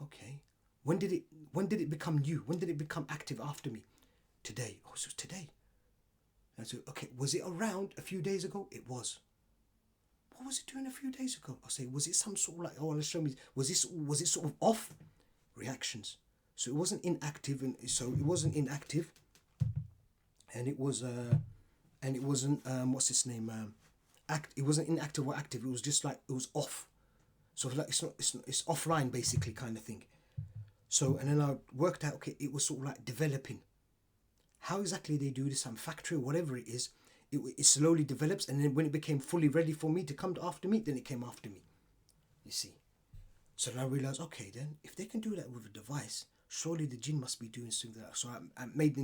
Okay. When did it become new? When did it become active after me? Today. Oh, so today. And so, okay, was it around a few days ago? It was. What was it doing a few days ago? I'll say, was it some sort of like, oh, let's show me. Was it sort of off? Reactions. So it wasn't inactive, and so it wasn't inactive. And it wasn't what's its name? It wasn't inactive or active. It was just like it was off. So like it's offline basically kind of thing. So and then I worked out, okay, it was sort of like developing. How exactly they do this? Some factory or whatever it is. It slowly develops, and then when it became fully ready for me to come after me, then it came after me. You see. So then I realized, okay, then if they can do that with a device, surely the jinn must be doing something like that. So I made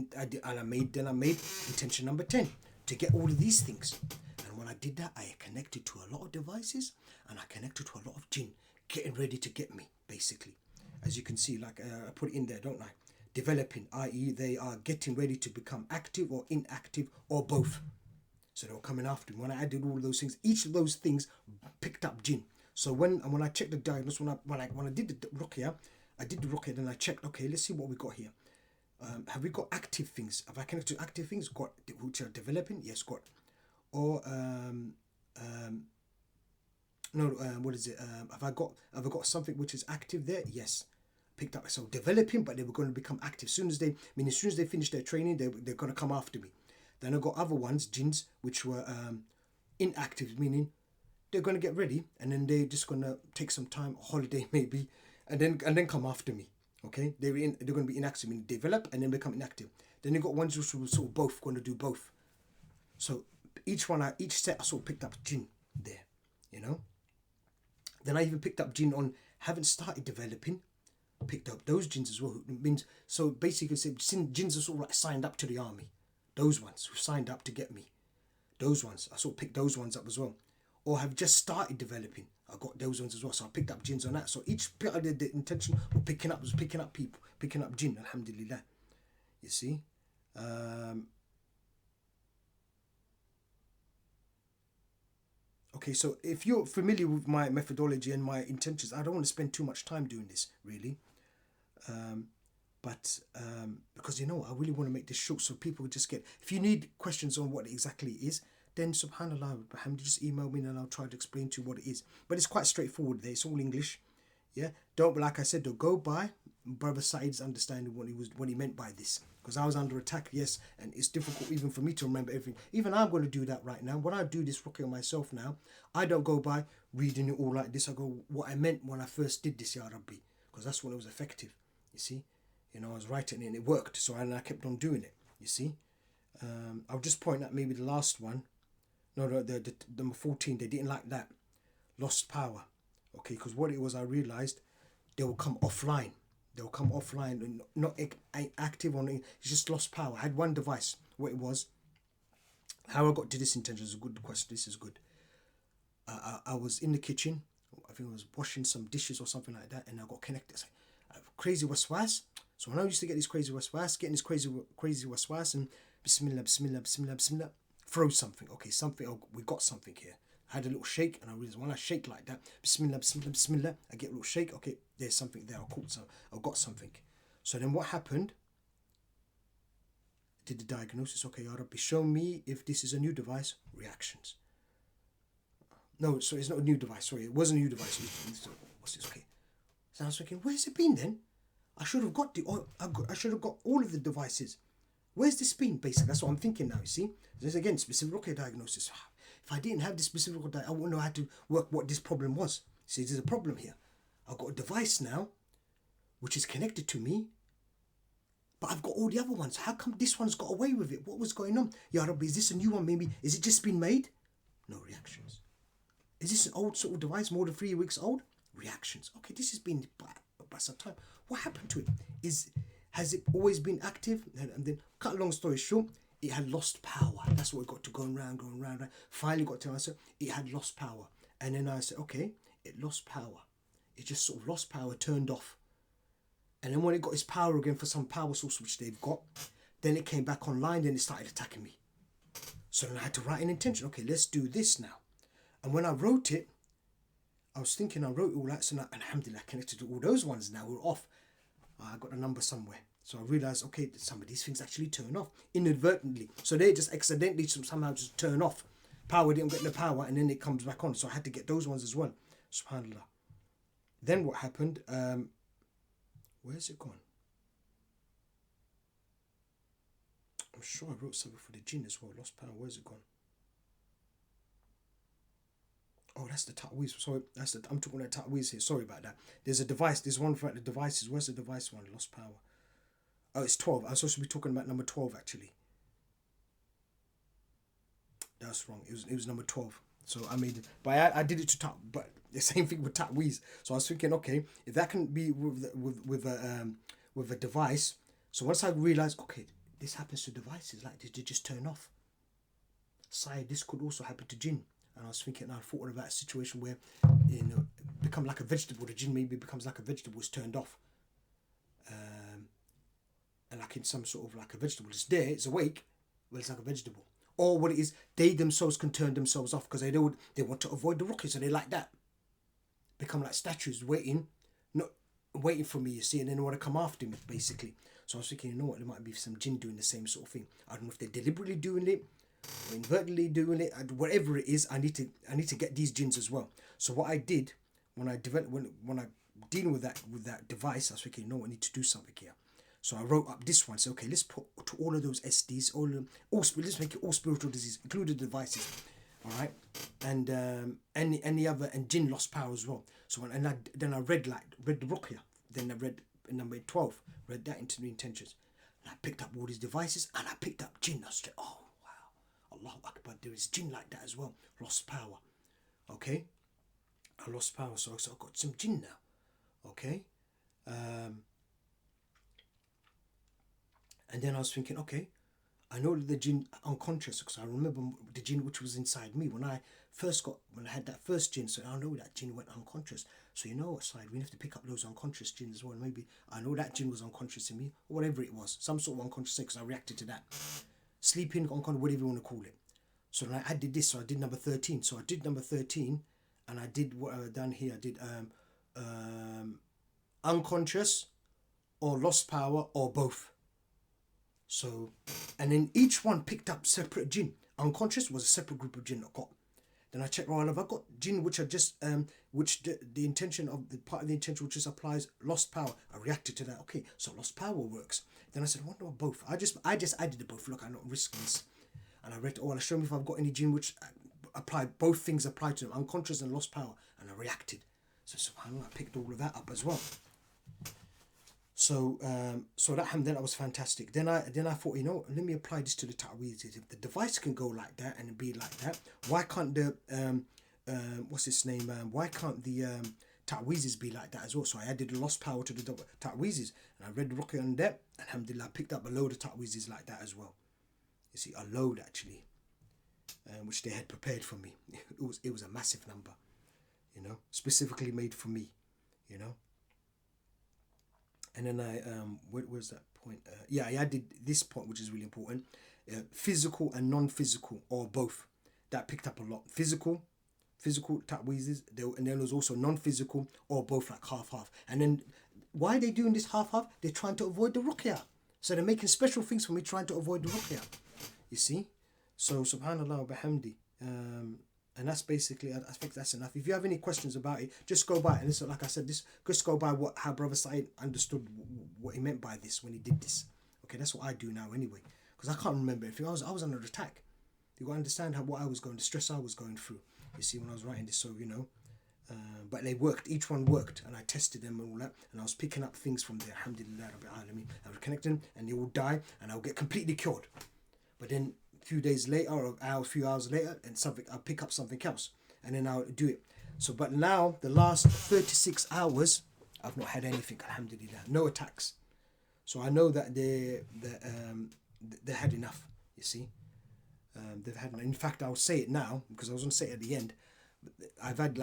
intention number 10 to get all of these things. And when I did that, I connected to a lot of devices and I connected to a lot of jinn getting ready to get me, basically. As you can see, like I put it in there, don't I? Developing, i.e. they are getting ready to become active or inactive or both. So they were coming after me. When I added all of those things, each of those things picked up jinn. So when I checked the diagnosis, when I did the ruqya, then I checked, okay, let's see what we got here. Have we got active things? Have I connected to active things? Got, which are developing? Yes, got. Or, what is it? Have I got something which is active there? Yes. Picked up. So developing, but they were going to become active. As soon as they finish their training, they're going to come after me. Then I got other ones, jinns, which were inactive, meaning they're going to get ready and then they're just going to take some time, a holiday maybe, and then come after me. Okay, they're going to be inactive, meaning develop and then become inactive. Then you got ones which were sort of both going to do both. So each set I sort of picked up jinn there, you know. Then I even picked up jinn on haven't started developing. Picked up those jinns as well. It means so basically, jinns are sort of like signed up to the army. Those ones who signed up to get me. Those ones. I sort of picked those ones up as well. Or have just started developing. I got those ones as well. So I picked up jinns on that. So each bit of the intention of picking up people, picking up jinn, alhamdulillah. You see? Okay, so if you're familiar with my methodology and my intentions, I don't want to spend too much time doing this, really. But because, you know, I really want to make this short so people just get... If you need questions on what it exactly is, then subhanallah, just email me and I'll try to explain to you what it is. But it's quite straightforward there. It's all English. Yeah? Like I said, don't go by Brother Said's understanding what he meant by this. Because I was under attack, yes, and it's difficult even for me to remember everything. Even I'm going to do that right now. When I do this ruqya myself now, I don't go by reading it all like this. I go, what I meant when I first did this, Ya Rabbi. Because that's when it was effective, you see. You know, I was writing it and it worked. So I kept on doing it, you see. I'll just point out maybe the last one. No, the number 14, they didn't like that. Lost power. Okay, because what it was, I realised they will come offline. They'll come offline and not active on it. It's just lost power. I had one device. What it was, how I got to this intention is a good question. This is good. I was in the kitchen. I think I was washing some dishes or something like that, and I got connected. I have crazy waswas. So when I used to get these crazy waswas, getting this crazy waswas, and bismillah, bismillah, bismillah, bismillah, throw something. Okay, something. Oh, we got something here. I had a little shake, and I realized when I shake like that, bismillah, bismillah, bismillah, I get a little shake. Okay, there's something there. I got something. So then what happened? Did the diagnosis. Okay, Ya Rabbi, show me if this is a new device. Reactions. No, so it's not a new device. Sorry, it was a new device. What's this? Okay. So I was thinking, where's it been then? I should have got I should have got all of the devices. Where's this been? Basically, that's what I'm thinking now. You see, this again specific Ruqya diagnosis. If I didn't have this specific Ruqya diagnosis, I wouldn't know how to work what this problem was. See, there's a problem here. I've got a device now, which is connected to me, but I've got all the other ones. How come this one's got away with it? What was going on? Ya Rabbi, is this a new one? Maybe is it just been made? No reactions. Is this an old sort of device, more than 3 weeks old? Reactions. Okay, this has been by some time. What happened to it? Has it always been active? And then, cut a long story short, it had lost power. That's what it got to going round. Finally got to answer, it had lost power. And then I said, okay, it lost power. It just sort of lost power, turned off. And then when it got its power again for some power source which they've got, then it came back online, then it started attacking me. So then I had to write an intention. Okay, let's do this now. And when I wrote it, I was thinking I wrote it all out, so now, alhamdulillah, connected to all those ones now, we're off. I got a number somewhere. So I realised, okay, some of these things actually turn off inadvertently. So they just accidentally somehow just turn off. Power didn't get the power, and then it comes back on. So I had to get those ones as well. SubhanAllah. Then what happened? Where's it gone? I'm sure I wrote something for the jinn as well. Lost power. Where's it gone? Oh, that's the ta'weez. Sorry, I'm talking about ta'weez here. Sorry about that. There's a device. There's one for the devices. Where's the device one? Lost power. Oh, it's 12. I was supposed to be talking about number 12 actually. That's wrong. It was number 12. So I made it, but I did it to but the same thing with ta'weez. So I was thinking, okay, if that can be with a device. So once I realized, okay, this happens to devices, like they just turn off. This could also happen to jinn. And I was thinking, I thought about a situation where, become like a vegetable. The jinn maybe becomes like a vegetable, it's turned off. And like in some sort of like a vegetable, it's there, it's awake, but it's like a vegetable. Or what it is, they themselves can turn themselves off because they want to avoid the ruqya, so they like that. Become like statues waiting for me, you see, and then they want to come after me, basically. So I was thinking, you know what, there might be some jinn doing the same sort of thing. I don't know if they're deliberately doing it, or inadvertently doing it, whatever it is. I need to get these jinns as well. So what I did when I dealing with that device, I was thinking, no, I need to do something here. So I wrote up this one. So okay, let's put to all of those SDs, let's make it all spiritual disease, including the devices, all right, and any other, and jinn lost power as well. So then I read the Ruqya, then I read number 12, read that into the intentions. And I picked up all these devices, and I picked up jinn. I was like, oh wow, Allahu Akbar, there is jinn like that as well. Lost power, okay. I lost power, so I got some jinn now, okay. And then I was thinking, okay, I know that the jinn unconscious, because I remember the jinn which was inside me when I had that first jinn. So I know that jinn went unconscious. So you know what side, we have to pick up those unconscious jinn as well. Maybe I know that jinn was unconscious in me, or whatever it was, some sort of unconscious state, because I reacted to that. Sleeping, unconscious, whatever you want to call it. So then I did this, so I did number 13. So I did number 13, and I did what I've done here. I did unconscious, or lost power, or both. So, and then each one picked up separate jinn. Unconscious was a separate group of jinn I got. Then I checked, well, have I got jinn which are just, which the intention of the part of the intention which just applies lost power. I reacted to that. Okay, so lost power works. Then I said, I wonder what both. I just added the both. Look, I'm not risking this. And I read, well, show me if I've got any jinn which apply, both things apply to them, unconscious and lost power. And I reacted. So subhanAllah, I picked all of that up as well. So that was fantastic. Then I thought, you know, let me apply this to the ta'weez. If the device can go like that and be like that, why can't the what's its name? Why can't the ta'weezes be like that as well? So I added the lost power to the ta'weezes, and I read the Ruqya on that. Alhamdulillah, I picked up a load of ta'weezes like that as well. You see, a load actually, which they had prepared for me. It was a massive number. specifically made for me, And then what was that point? I added this point, which is really important. Physical and non-physical, or both. That picked up a lot. Physical ta'weezes, and then there was also non-physical, or both, like half-half. And then why are they doing this half-half? They're trying to avoid the ruqya. So they're making special things for me, trying to avoid the ruqya. You see? So subhanallah wa bihamdi. And that's basically, I think that's enough. If you have any questions about it, just go by. And this, like I said, just go by how Brother Saeed understood what he meant by this when he did this. Okay, that's what I do now anyway. Because I can't remember everything. I was under attack. You got to understand what I was going, the stress I was going through. You see, when I was writing this, so but they worked. Each one worked, and I tested them and all that. And I was picking up things from there. Alhamdulillah Rabbil Alameen. I would connect them, and they will die, and I'll get completely cured. But then a few days later, or a few hours later, and I'll pick up something else, and then I'll do it. So, but now the last 36 hours, I've not had anything. Alhamdulillah, no attacks. So I know that they had enough. You see. They've had. In fact, I'll say it now because I was going to say it at the end. I've had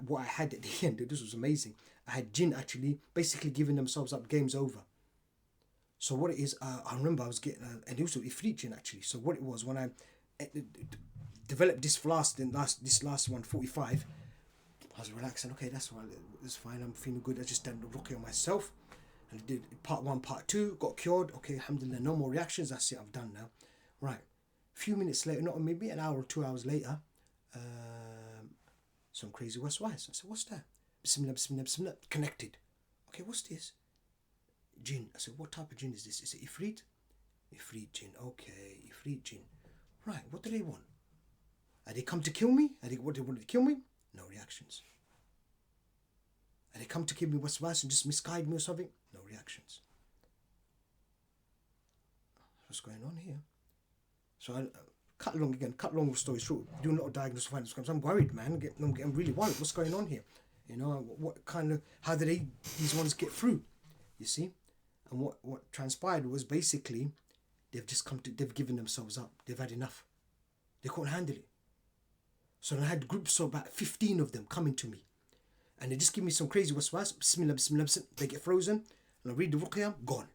what I had at the end. This was amazing. I had jinn actually basically giving themselves up. Game's over. So what it is, I remember I was getting, and also ifrit jinn actually. So what it was when I developed this last one 45, I was relaxing. Okay, that's right. It's fine. I'm feeling good. I just done the ruqya on myself, and I did part 1, part 2. Got cured. Okay, alhamdulillah. No more reactions. That's it. I've done now. Right. A few minutes later, not maybe an hour or 2 hours later, some crazy waswas. I said, what's that? Bismillah, bismillah, bismillah. Connected. Okay, what's this? Jinn. I said, what type of jinn is this? Is it ifrit? Ifrit jinn. Okay, ifrit jinn. Right, what do they want? Are they come to kill me? What they wanted to kill me? No reactions. Are they come to give me waswas and just misguide me or something? No reactions. What's going on here? So I cut long story short, doing a lot of diagnosis finance scams. I'm worried, man. I'm getting really worried. What's going on here? How did these ones get through? You see? And what transpired was basically they've given themselves up. They've had enough. They couldn't handle it. So I had groups of about 15 of them coming to me. And they just give me some crazy waswas. Bismillah, bismillah, bismillah. They get frozen. And I read the ruqya, gone.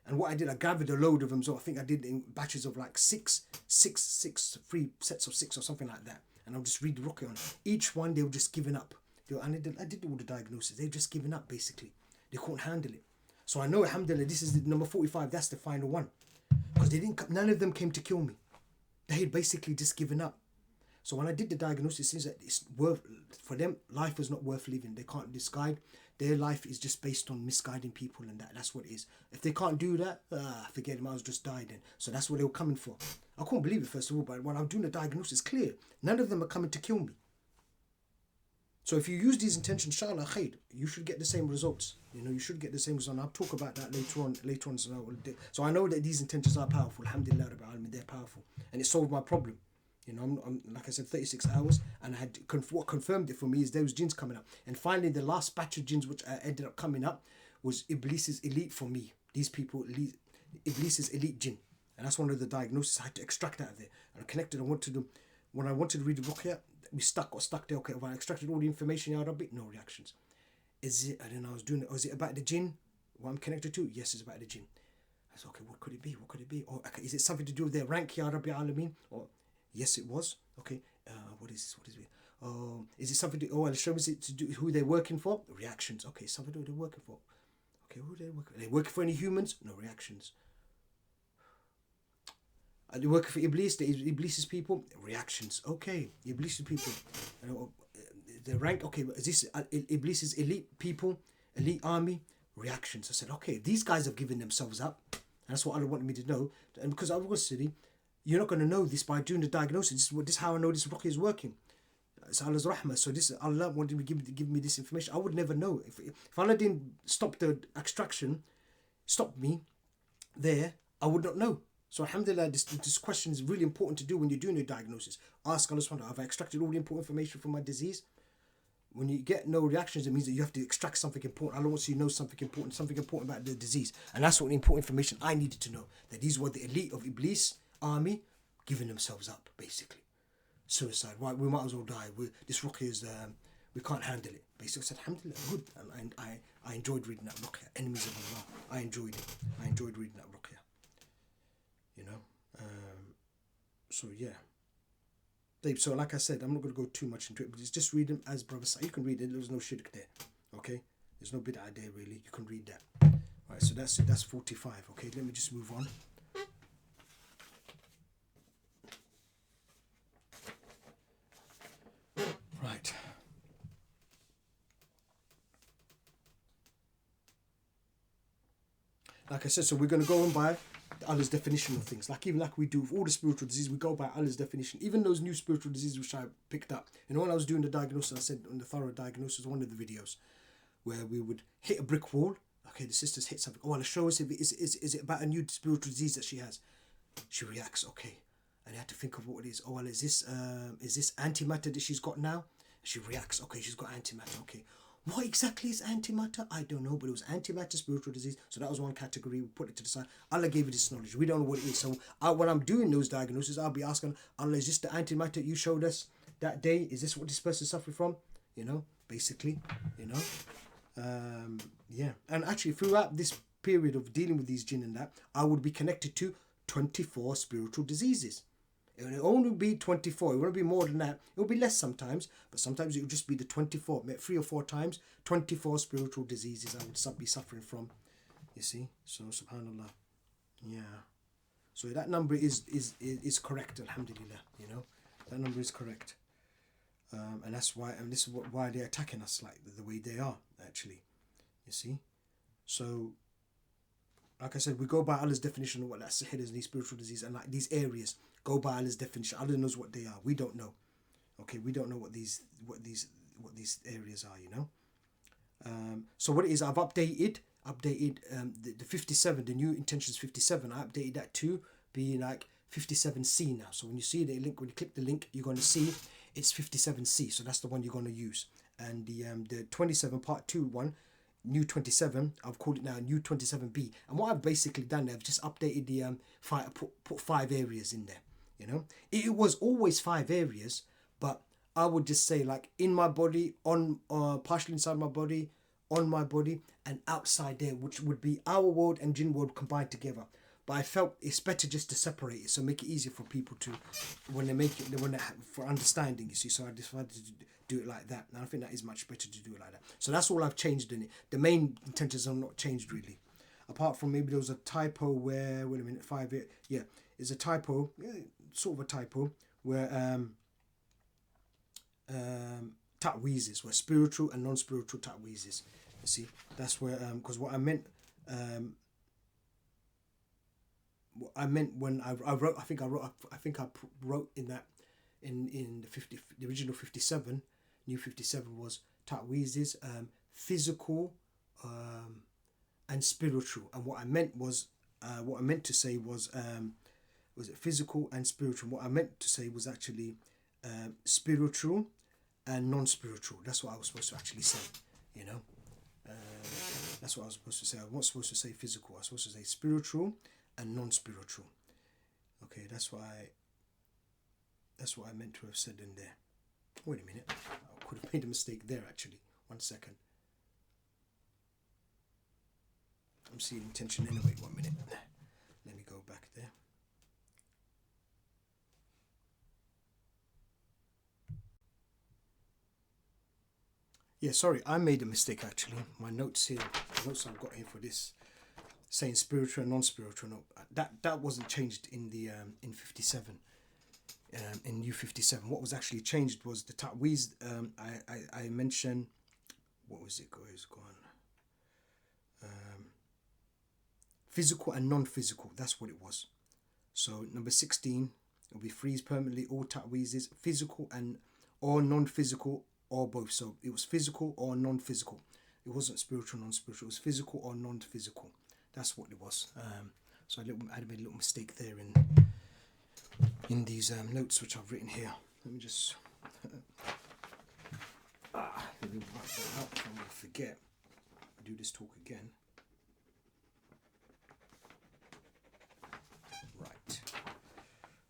And what I did, I gathered a load of them. So I think I did in batches of like 3 sets of 6 or something like that. And I'll just read the ruqya on it. Each one, they were just giving up. I did all the diagnosis. They've just given up, basically. They couldn't handle it. So I know, alhamdulillah, this is the number 45. That's the final one. Because none of them came to kill me. They had basically just given up. So when I did the diagnosis, it seems that for them, life is not worth living. They can't misguide. Their life is just based on misguiding people, and that's what it is. If they can't do that, forget them, I was just died then. So that's what they were coming for. I couldn't believe it, first of all, but when I'm doing the diagnosis, clear. None of them are coming to kill me. So if you use these intentions, inshallah khair, you should get the same results. You should get the same results. I'll talk about that later on. So I know that these intentions are powerful. Alhamdulillah, Rabbil Alameen, they're powerful. And it solved my problem. I'm like I said, 36 hours, and I had what confirmed it for me is there was jinns coming up. And finally, the last batch of jinns which ended up coming up was Iblis's elite for me. These people, Iblis's elite jinn. And that's one of the diagnoses I had to extract out of there. And I connected, when I wanted to read the ruqya, we got stuck there. Okay, when I extracted all the information, Ya Rabbi, no reactions. Is it, I was doing it, is it about the jinn? What I'm connected to? Yes, it's about the jinn. I said, okay, what could it be? Or okay, is it something to do with their rank, Ya Rabbi Alameen? Or yes, it was. Okay, what is it? Is it something to? Oh, I'll show me to do who they're working for. Reactions. Okay, something to do they're working for. Okay, who are they working? Are they working for any humans? No reactions. Are they working for Iblis? The Iblis's people? Reactions. Okay, Iblis's people. The rank. Okay, is this Iblis's elite people? Elite army? Reactions. I said, okay, these guys have given themselves up. And that's what Allah wanted me to know. And because I was sitting. You're not going to know this by doing the diagnosis. This is how I know this ruqya is working. It's Allah's rahmah. So Allah wanted to give me this information. I would never know. If Allah didn't stop the extraction, stop me there, I would not know. So alhamdulillah, this question is really important to do when you're doing your diagnosis. Ask Allah subhanahu wa ta'ala, have I extracted all the important information from my disease? When you get no reactions, it means that you have to extract something important. Allah wants you to know something important about the disease. And that's what the important information I needed to know. That these were the elite of Iblis army giving themselves up, basically. Suicide. Right, we might as well die. This ruqya is we can't handle it. But he still said, alhamdulillah, good. And I enjoyed reading that ruqya. Enemies of Allah. I enjoyed it. I enjoyed reading that ruqya. You know? So yeah. So like I said, I'm not going to go too much into it, but it's just read them as brother said. You can read it. There's no shirk there. Okay? There's no bid'ah there really. You can read that. Right, so that's 45. Okay, let me just move on. Right. Like I said, so we're going to go on by Allah's definition of things. Even like we do with all the spiritual diseases, we go by Allah's definition. Even those new spiritual diseases which I picked up. You know, when I was doing the diagnosis, I said on the thorough diagnosis, one of the videos, where we would hit a brick wall. Okay, the sisters hit something. Oh, Allah, show us if it is it about a new spiritual disease that she has. She reacts, okay. And you have to think of what it is. Oh, well, is this antimatter that she's got now? She reacts, okay, she's got antimatter, okay. What exactly is antimatter? I don't know, but it was antimatter spiritual disease. So that was one category. We put it to the side. Allah gave it this knowledge. We don't know what it is. So when I'm doing those diagnoses, I'll be asking Allah, is this the antimatter you showed us that day? Is this what this person suffered from? You know, basically, you know. Yeah. And actually, throughout this period of dealing with these jinn and that, I would be connected to 24 spiritual diseases. It will only be 24. It won't be more than that. It will be less sometimes, but sometimes it will just be the 24. 3 or 4 times, 24 spiritual diseases I would be suffering from. You see? So, subhanallah. Yeah. So that number is correct, alhamdulillah. You know? That number is correct. And that's why, and this is why they're attacking us like the way they are, actually. You see? So, like I said, we go by Allah's definition of what that sihr is, these spiritual disease, and like these areas. Go by Allah's definition. Allah knows what they are. We don't know. Okay, we don't know what these areas are. You know. So what it is, I've updated the 57, the new intentions 57. I updated that to be like 57C now. So when you see the link, when you click the link, you're going to see it's 57C. So that's the one you're going to use. And the 27 part 2 one, new 27, I've called it now new 27B. And what I've basically done, I've just updated the put 5 areas in there. You know, it was always 5 areas, but I would just say like in my body, on partially inside my body, on my body, and outside there, which would be our world and jinn world combined together. But I felt it's better just to separate it, so make it easier for people to for understanding. You see, so I decided to do it like that, and I think that is much better to do it like that. So that's all I've changed in it. The main intentions are not changed really, apart from maybe there was a typo where it's a typo, sort of a typo where ta'weezes were spiritual and non-spiritual ta'weezes. You see, that's where because what I meant when I wrote, I think I wrote in that in the original 57, new 57 was ta'weezes, physical and spiritual, and what I meant to say was it physical and spiritual. What I meant to say was actually spiritual and non-spiritual. That's what I was supposed to actually say, you know. That's what I was supposed to say. I wasn't supposed to say physical. I was supposed to say spiritual and non-spiritual. Okay, that's what I meant to have said in there. Wait a minute. I could have made a mistake there, actually. 1 second. I'm seeing intention anyway. 1 minute. Let me go back there. Yeah, sorry, I made a mistake actually. My notes here, the notes I've got here for this, saying spiritual and non-spiritual. No, that wasn't changed in the in 57. In new 57, what was actually changed was the ta'weez. I mentioned, what was it? It's gone. Physical and non-physical. That's what it was. So number 16 will be freeze permanently all ta'weezes, physical and or non-physical. Or both. So it was physical or non-physical. It wasn't spiritual, non-spiritual. It was physical or non-physical. That's what it was. So I made a little mistake there in these notes which I've written here. Let me just let me write that out so I won't forget. Do this talk again. Right.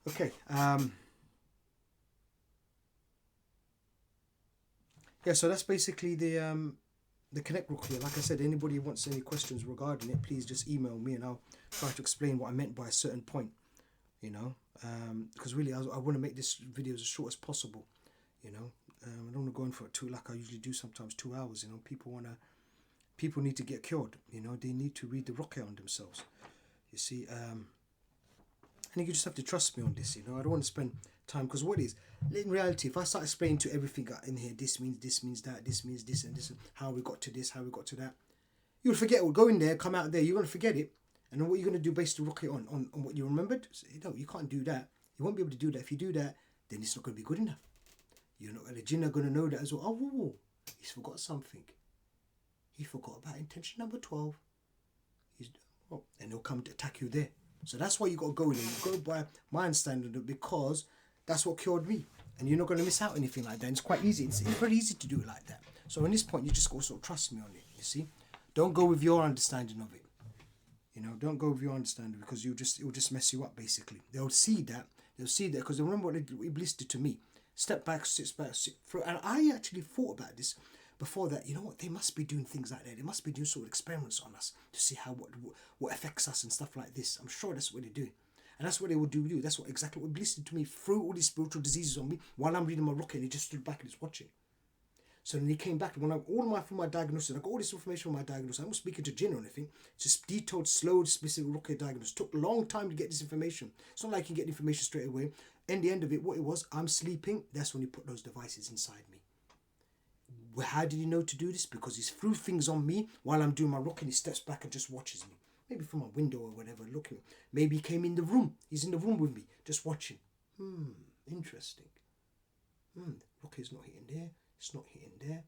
Okay. Yeah, so that's basically the Connect Ruqya. Like I said, anybody who wants any questions regarding it, please just email me and I'll try to explain what I meant by a certain point. You know, because really I want to make this video as short as possible. You know, I don't want to go on for two like I usually do sometimes 2 hours. You know, people need to get cured. You know, they need to read the Ruqya on themselves. You see, and you just have to trust me on this. You know, I don't want to spend time because what is in reality, if I start explaining to everything in here, this means that, this means this and this, and how we got to this, how we got to that, you'll forget. We'll go in there, come out there, you're gonna forget it, and then what you're gonna do based the Ruqya on what you remembered. So, you can't do that. You won't be able to do that. If you do that, then it's not gonna be good enough. You're not. The jinn are gonna know that as well. Oh, whoa, he's forgot something. He forgot about intention number 12. And they'll come to attack you there. So that's why you got to go in. You go by my understanding of it because that's what cured me. And you're not going to miss out anything like that. And it's quite easy. It's very easy to do it like that. So on this point, you just got to sort of trust me on it. You see, don't go with your understanding of it. You know, don't go with your understanding because it will just mess you up. Basically, they'll see that because they remember what Iblis did to me. Step back, sit through. And I actually thought about this before that. You know what? They must be doing things like that. They must be doing sort of experiments on us to see how what affects us and stuff like this. I'm sure that's what they do. And that's what they will do with you. That's exactly what Iblis did to me. Threw all these spiritual diseases on me while I'm reading my Ruqya, and he just stood back and he's watching. So then he came back from my diagnosis. I got all this information from my diagnosis. I'm not speaking to jinn or anything. It's just detailed, slow, specific Ruqya diagnosis. Took a long time to get this information. It's not like you get information straight away. In the end of it, what it was, I'm sleeping. That's when he put those devices inside me. Well, how did he know to do this? Because he's threw things on me while I'm doing my Ruqya, and he steps back and just watches me. Maybe from a window or whatever, looking. Maybe he came in the room. He's in the room with me, just watching. Interesting. Ruqya's not hitting there. It's not hitting there.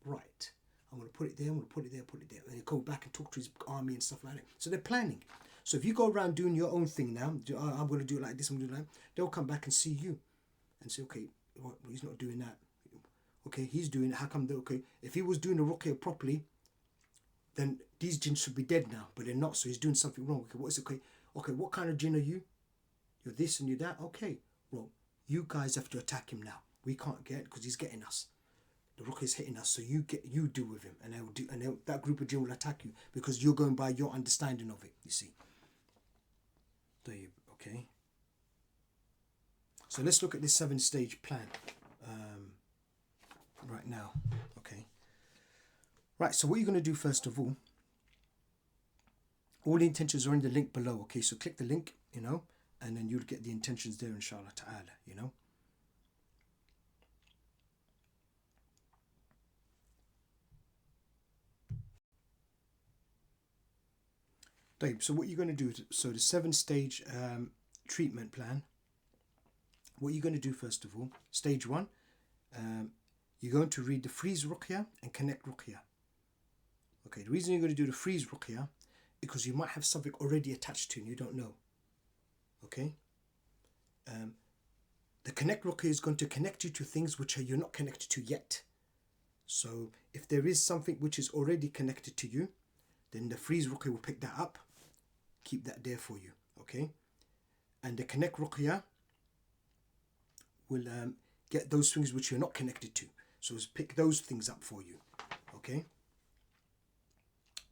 Right. I'm going to put it there. I'm going to put it there, put it there. And he go back and talk to his army and stuff like that. So they're planning. So if you go around doing your own thing now, I'm going to do it like this, I'm going to do it like that, they'll come back and see you and say, okay, well, he's not doing that. Okay, he's doing it. How come they're okay? If he was doing the Ruqya properly, then these jinns should be dead now, but they're not. So he's doing something wrong. Okay, what is it? Okay, what kind of jinn are you? You're this and you're that. Okay, well, you guys have to attack him now. We can't get because he's getting us. The Ruqya is hitting us, so you deal with him, and that group of jinn will attack you because you're going by your understanding of it. You see. Okay. So let's look at this 7-stage plan. Right now, okay. Right, so what you're going to do first of all the intentions are in the link below, okay? So click the link, and then you'll get the intentions there, inshallah ta'ala, So what you're going to do, so the 7-stage treatment plan, what you're going to do first of all, stage 1, you're going to read the freeze Ruqya and Connect Ruqya. Okay, the reason you're going to do the freeze Ruqya is because you might have something already attached to you and you don't know. Okay? The Connect Ruqya is going to connect you to things which you're not connected to yet. So if there is something which is already connected to you, then the freeze Ruqya will pick that up, keep that there for you. Okay? And the Connect Ruqya will get those things which you're not connected to. So it's pick those things up for you. Okay?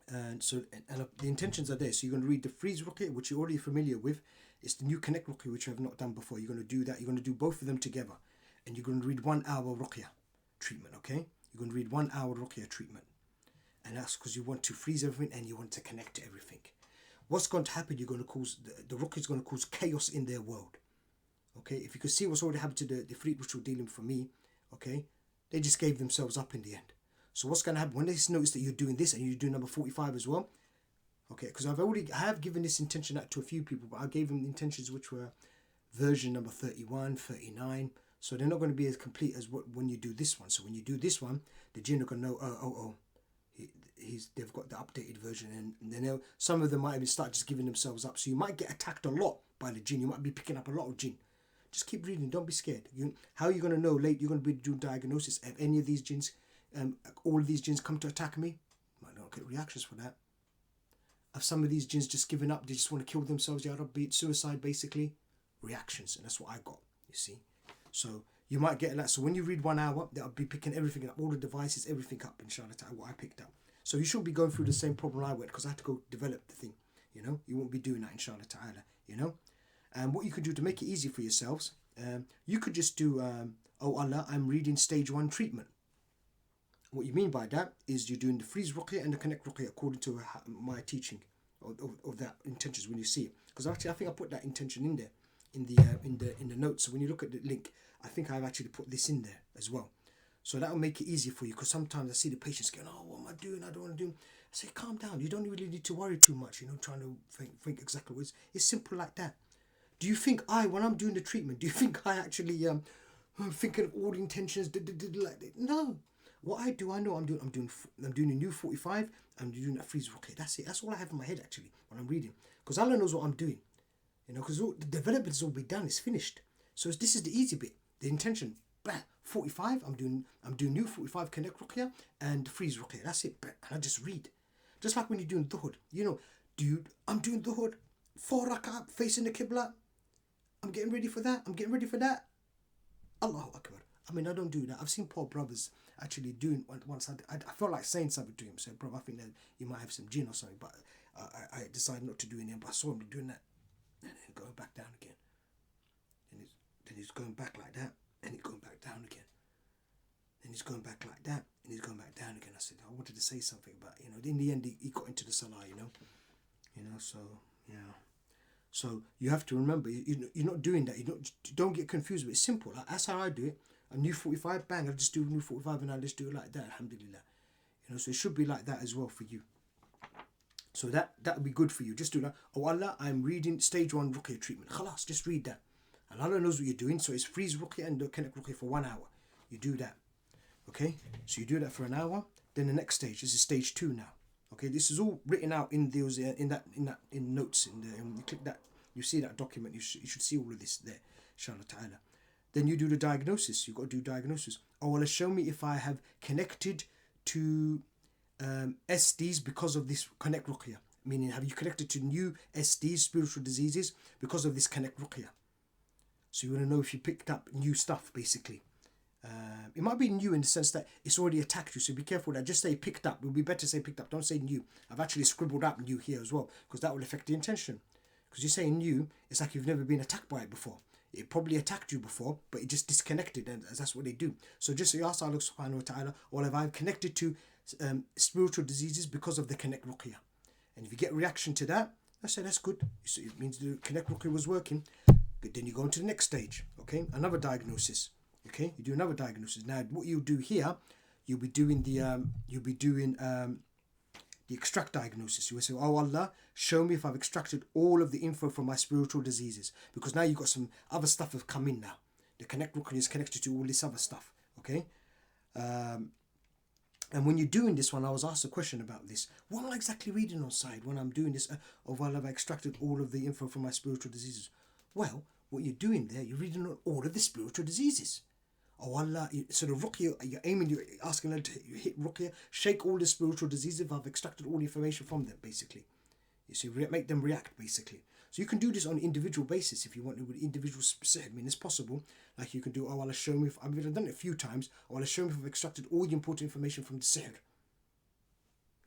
And so the intentions are there. So you're going to read the freeze Ruqya, which you're already familiar with. It's the new Connect Ruqya, which you have not done before. You're going to do that. You're going to do both of them together. And you're going to read 1 hour Ruqya treatment, okay? You're going to read 1 hour Ruqya treatment. And that's because you want to freeze everything and you want to connect to everything. What's going to happen, you're going to cause, the Ruqya is going to cause chaos in their world. Okay? If you could see what's already happened to the Ifrit which were dealing for me, okay? They just gave themselves up in the end. So what's going to happen when they notice that you're doing this and you're doing number 45 as well? Okay, because I have given this intention out to a few people, but I gave them the intentions which were version number 31, 39. So they're not going to be as complete as when you do this one. So when you do this one, the jinn are going to know, they've got the updated version, and then some of them might even start just giving themselves up. So you might get attacked a lot by the jinn. You might be picking up a lot of jinn. Just keep reading. Don't be scared. How are you going to know late? You're going to be doing diagnosis. Have any of these jinns, all of these jinns come to attack me? You might not get reactions for that. Have some of these jinns just given up? They just want to kill themselves. Yeah, beat suicide basically. Reactions, and that's what I got. You see. So you might get that. So when you read 1 hour, that'll be picking everything up, all the devices, everything up, inshallah, what I picked up. So you shouldn't be going through the same problem I went, because I had to go develop the thing, you know. You won't be doing that, inshallah ta'ala, you know. And what you could do to make it easy for yourselves, you could just do, oh Allah, I'm reading stage 1 treatment. What you mean by that is you're doing the freeze ruqya and the connect ruqya according to my teaching of that intentions when you see it. Because actually, I think I put that intention in there in the notes. So when you look at the link, I think I've actually put this in there as well. So that will make it easier for you, because sometimes I see the patients going, oh, what am I doing? I don't want to do. I say, calm down. You don't really need to worry too much, you know, trying to think exactly what it's simple like that. Do you think when I'm doing the treatment, do you think I actually I'm thinking of all the intentions, like that? No. What I do, I know I'm doing a new 45. I'm doing that freeze ruqya. That's it. That's all I have in my head actually when I'm reading, because Allah knows what I'm doing, you know. Because the development has all been done. It's finished. So this is the easy bit. The intention. 45. I'm doing new 45 connect ruqya and freeze ruqya. That's it. And I just read. Just like when you're doing dhuhr. You know, I'm doing dhuhr 4 rak'ah facing the qibla. I'm getting ready for that. Allahu Akbar. I mean, I don't do that. I've seen poor brothers actually doing once. I felt like saying something to him. So, bro, I think that you might have some jinn or something. But I decided not to do anything. But I saw him doing that, and then going back down again. And then he's going back like that, and he's going back down again. Then he's going back like that, and he's going back down again. I said, I wanted to say something, but you know, in the end, he got into the salah. You know. So yeah. So you have to remember, you're not doing that. You don't get confused. But it's simple. Like, that's how I do it. A new 45, bang, I'll just do a new 45 and I'll just do it like that, alhamdulillah. You know, so it should be like that as well for you. So that would be good for you. Just do that. Oh Allah, I'm reading stage 1 ruqya treatment. Khalas, just read that. And Allah knows what you're doing. So it's freeze ruqya and connect ruqya for 1 hour. You do that. Okay? So you do that for an hour. Then the next stage, this is stage 2 now. Okay, this is all written out in those in notes. You click that, you see that document. You should see all of this there, inshallah ta'ala. Then you do the diagnosis. You've got to do diagnosis. Oh, well, show me if I have connected to SDs because of this connect ruqya. Meaning, have you connected to new SDs, spiritual diseases, because of this connect ruqya? So you want to know if you picked up new stuff, basically. It might be new in the sense that it's already attacked you, so be careful that. Just say picked up. It would be better to say picked up. Don't say new. I've actually scribbled up new here as well, because that will affect the intention. Because you're saying new, it's like you've never been attacked by it before. It probably attacked you before, but it just disconnected, and that's what they do. So just say, ask Allah subhanahu wa ta'ala, or have I connected to spiritual diseases because of the connect ruqya? And if you get a reaction to that, I say that's good. So it means the connect ruqya was working. But then you go into the next stage, okay? Another diagnosis. Okay, you do another diagnosis. Now, what you'll do here, you'll be doing the extract diagnosis. You will say, oh Allah, show me if I've extracted all of the info from my spiritual diseases, because now you've got some other stuff have come in now. The connect ruqya is connected to all this other stuff. Okay, and when you're doing this one, I was asked a question about this. What am I exactly reading on side when I'm doing this? Oh Allah, I've extracted all of the info from my spiritual diseases. Well, what you're doing there, you're reading on all of the spiritual diseases. Oh Allah, so the ruqya, you're aiming, you're asking them to hit ruqya, shake all the spiritual diseases if I've extracted all the information from them, basically. You see, make them react, basically. So you can do this on an individual basis if you want to, with individual sihr. I mean, it's possible. Like you can do, oh Allah, show me if, I've done it a few times, oh Allah, show me if I've extracted all the important information from the sihr.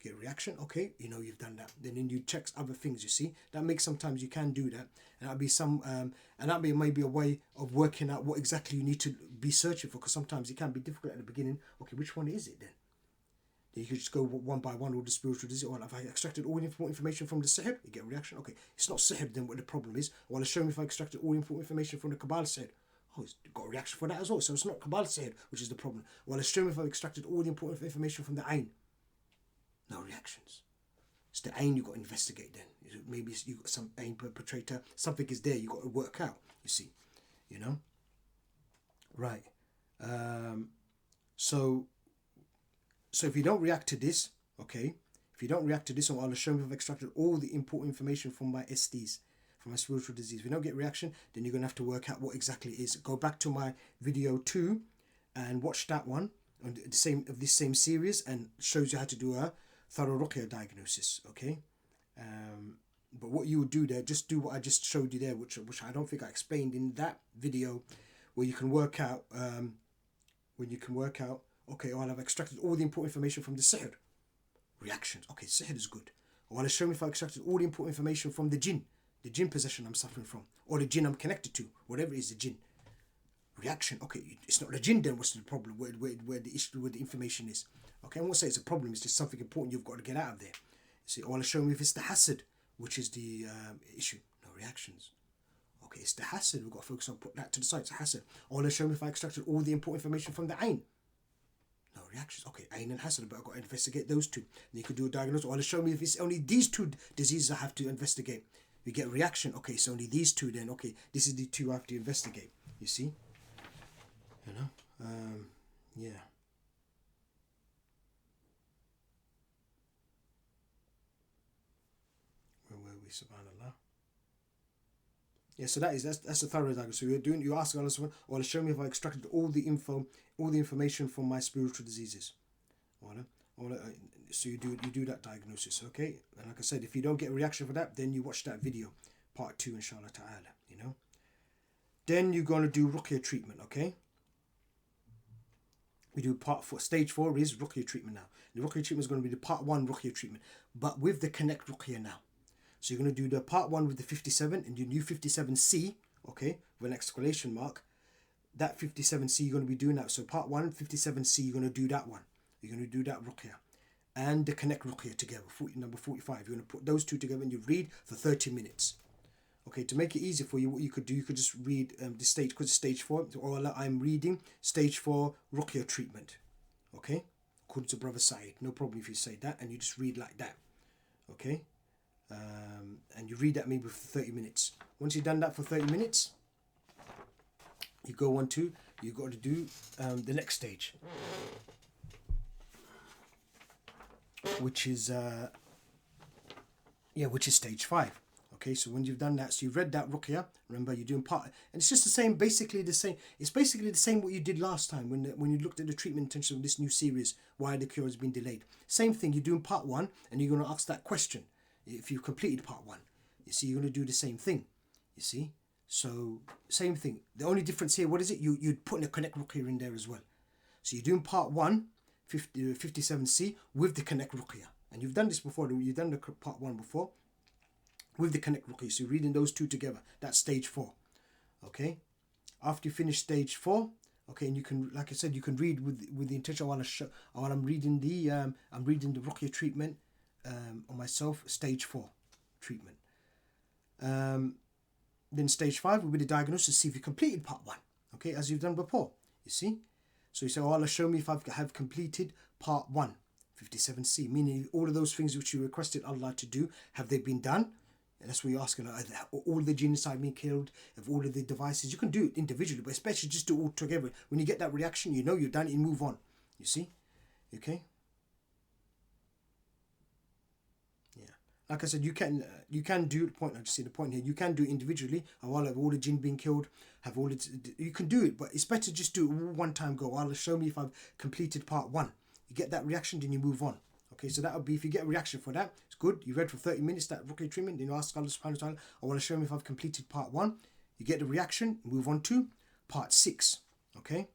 Get a reaction, okay, you know you've done that. Then you check other things, you see. That makes, sometimes you can do that. And that'll be and that may be a way of working out what exactly you need to be searching for, because sometimes it can be difficult at the beginning. Okay, which one is it then? Then you can just go one by one with the spiritual disease. Or if I extracted all the important information from the sihr, you get a reaction. Okay, it's not sihr then what the problem is. Or show me if I extracted all the important information from the Kabbalah sihr. Oh, it's got a reaction for that as well. So it's not Kabbalah sihr which is the problem. Or show me if I extracted all the important information from the Ain. No reactions. It's the aim you've got to investigate then. Maybe you've got some aim perpetrator. Something is there you've got to work out, you see. You know? Right. So if you don't react to this, okay, if you don't react to this, I'll show me if I've extracted all the important information from my SDs, from my spiritual disease. If you don't get reaction, then you're going to have to work out what exactly it is. Go back to my video 2 and watch that one on this same series, and shows you how to do a thorough ruqya diagnosis, okay? But what you would do there, just do what I just showed you there, which I don't think I explained in that video, where you can work out, okay, well, I've extracted all the important information from the sihr. Reactions. Okay, sihr is good. Or I'll show me if I extracted all the important information from the jinn possession I'm suffering from, or the jinn I'm connected to, whatever it is, the jinn. Reaction. Okay, it's not the jinn then. What's the problem? Where the issue, where the information is? Okay, I won't say it's a problem. It's just something important you've got to get out of there. You see, or I'll show me if it's the hasad, which is the issue. No reactions. Okay, it's the hasad. We've got to focus on, put that to the side. It's a hasad. Or I'll show me if I extracted all the important information from the ain. No reactions. Okay, ain and hasad, but I've got to investigate those two. Then you could do a diagnosis. Or I'll show me if it's only these two diseases I have to investigate. You get reaction. Okay, it's only these two then. Okay, this is the two I have to investigate. You see? You know? Yeah. Where were we? Subhanallah. Yeah, so that's a thorough diagnosis. So you're asking Allah subhanahu wa ta'ala, show me if I extracted all the information from my spiritual diseases. So you do that diagnosis, okay? And like I said, if you don't get a reaction for that, then you watch that video, part 2, inshallah ta'ala, you know? Then you're going to do Ruqya treatment, okay? We do part 4. Stage 4 is Ruqya treatment now. The Ruqya treatment is going to be the part 1 Ruqya treatment, but with the Connect Ruqya now. So you're going to do the part 1 with the 57 and your new 57C, okay, with an exclamation mark. That 57C, you're going to be doing that. So part 1, 57C, you're going to do that one. You're going to do that Ruqya. And the Connect Ruqya together, number 45. You're going to put those two together and you read for 30 minutes. Okay, to make it easy for you, what you could do, you could just read the stage, because it's stage 4, or I'm reading stage 4 Ruqya treatment. Okay, according to Brother Saeed. No problem if you say that, and you just read like that. Okay, and you read that maybe for 30 minutes. Once you've done that for 30 minutes, you go on to, you've got to do the next stage, which is stage 5. Okay, so when you've done that, so you've read that Ruqya, remember you're doing part, and it's just the same, basically the same. It's basically the same what you did last time when you looked at the treatment intention of this new series, why the cure has been delayed. Same thing, you're doing part 1, and you're going to ask that question. If you've completed part 1, you see, you're going to do the same thing. You see, so same thing. The only difference here, what is it? You'd put in a Connect Ruqya in there as well. So you're doing part 1, 57C with the Connect Ruqya, and you've done this before. You've done the part 1 before. With the Connect Ruqya, so you're reading those two together. That's stage 4. Okay. After you finish stage 4, okay, and you can, like I said, you can read with the intention. While I'm reading the Ruqya treatment on myself. Stage 4 treatment. Then stage 5 will be the diagnosis. See if you completed part 1. Okay, as you've done before. You see. So you say, Allah, show me if I have completed part 1, 57C, meaning all of those things which you requested Allah to do, have they been done? And that's what you're asking. All the jinn inside being killed, of all of the devices. You can do it individually, but especially just do it all together. When you get that reaction, you know you're done and move on. You see? Okay? Yeah. Like I said, you can do the point. I just see the point here. You can do it individually. Allah, have all the jinn being killed, have all it. You can do it, but it's better just do it one time go. Allah, show me if I've completed part 1. You get that reaction, then you move on. Okay, so that would be, if you get a reaction for that, it's good. You read for 30 minutes that Ruqya treatment, then you ask Allah subhanahu wa ta'ala, I want to show me if I've completed part 1. You get the reaction, move on to part 6. Okay,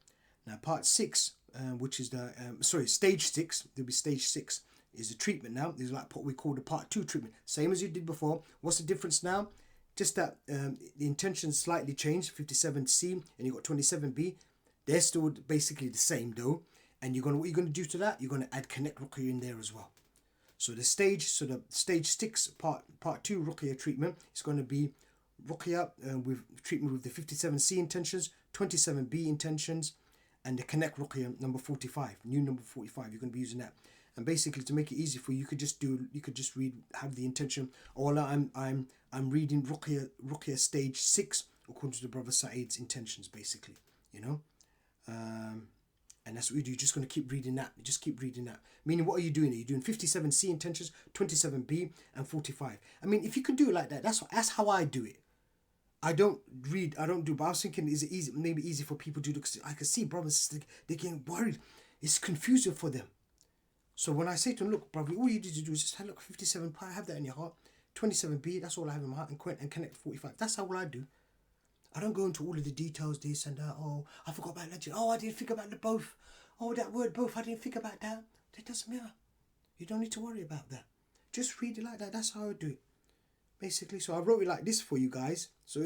now part 6, which is the, stage 6, there'll be stage 6, is the treatment now. This is like what we call the part 2 treatment. Same as you did before. What's the difference now? Just that the intention slightly changed, 57C, and you got 27B. They're still basically the same though. And what you're going to do to that, you're going to add Connect Ruqya in there as well. So the stage 6 part 2 Ruqya treatment is going to be Ruqya with treatment with the 57C intentions, 27B intentions, and the Connect Ruqya number 45, new number 45. You're going to be using that. And basically, to make it easy for you, you could just read, have the intention. I'm reading Ruqya stage 6 according to the Brother Saeed's intentions, basically. You know. And that's what you do. You're just going to keep reading that. You just keep reading that. Meaning, what are you doing? You're doing 57C intentions, 27B, and 45. I mean, if you can do it like that, that's how I do it. I don't do, but I was thinking, is it easy? Maybe easy for people to do, because I can see brothers, they're getting worried. It's confusing for them. So when I say to them, look, brother, all you need to do is just have, look, 57, have that in your heart. 27B, that's all I have in my heart, and Connect 45. That's how I do. I don't go into all of the details, this and that. Oh, I forgot about legend. Oh, I didn't think about the both. Oh, that word both, I didn't think about that. That doesn't matter. You don't need to worry about that. Just read it like that. That's how I do it, basically. So I wrote it like this for you guys. So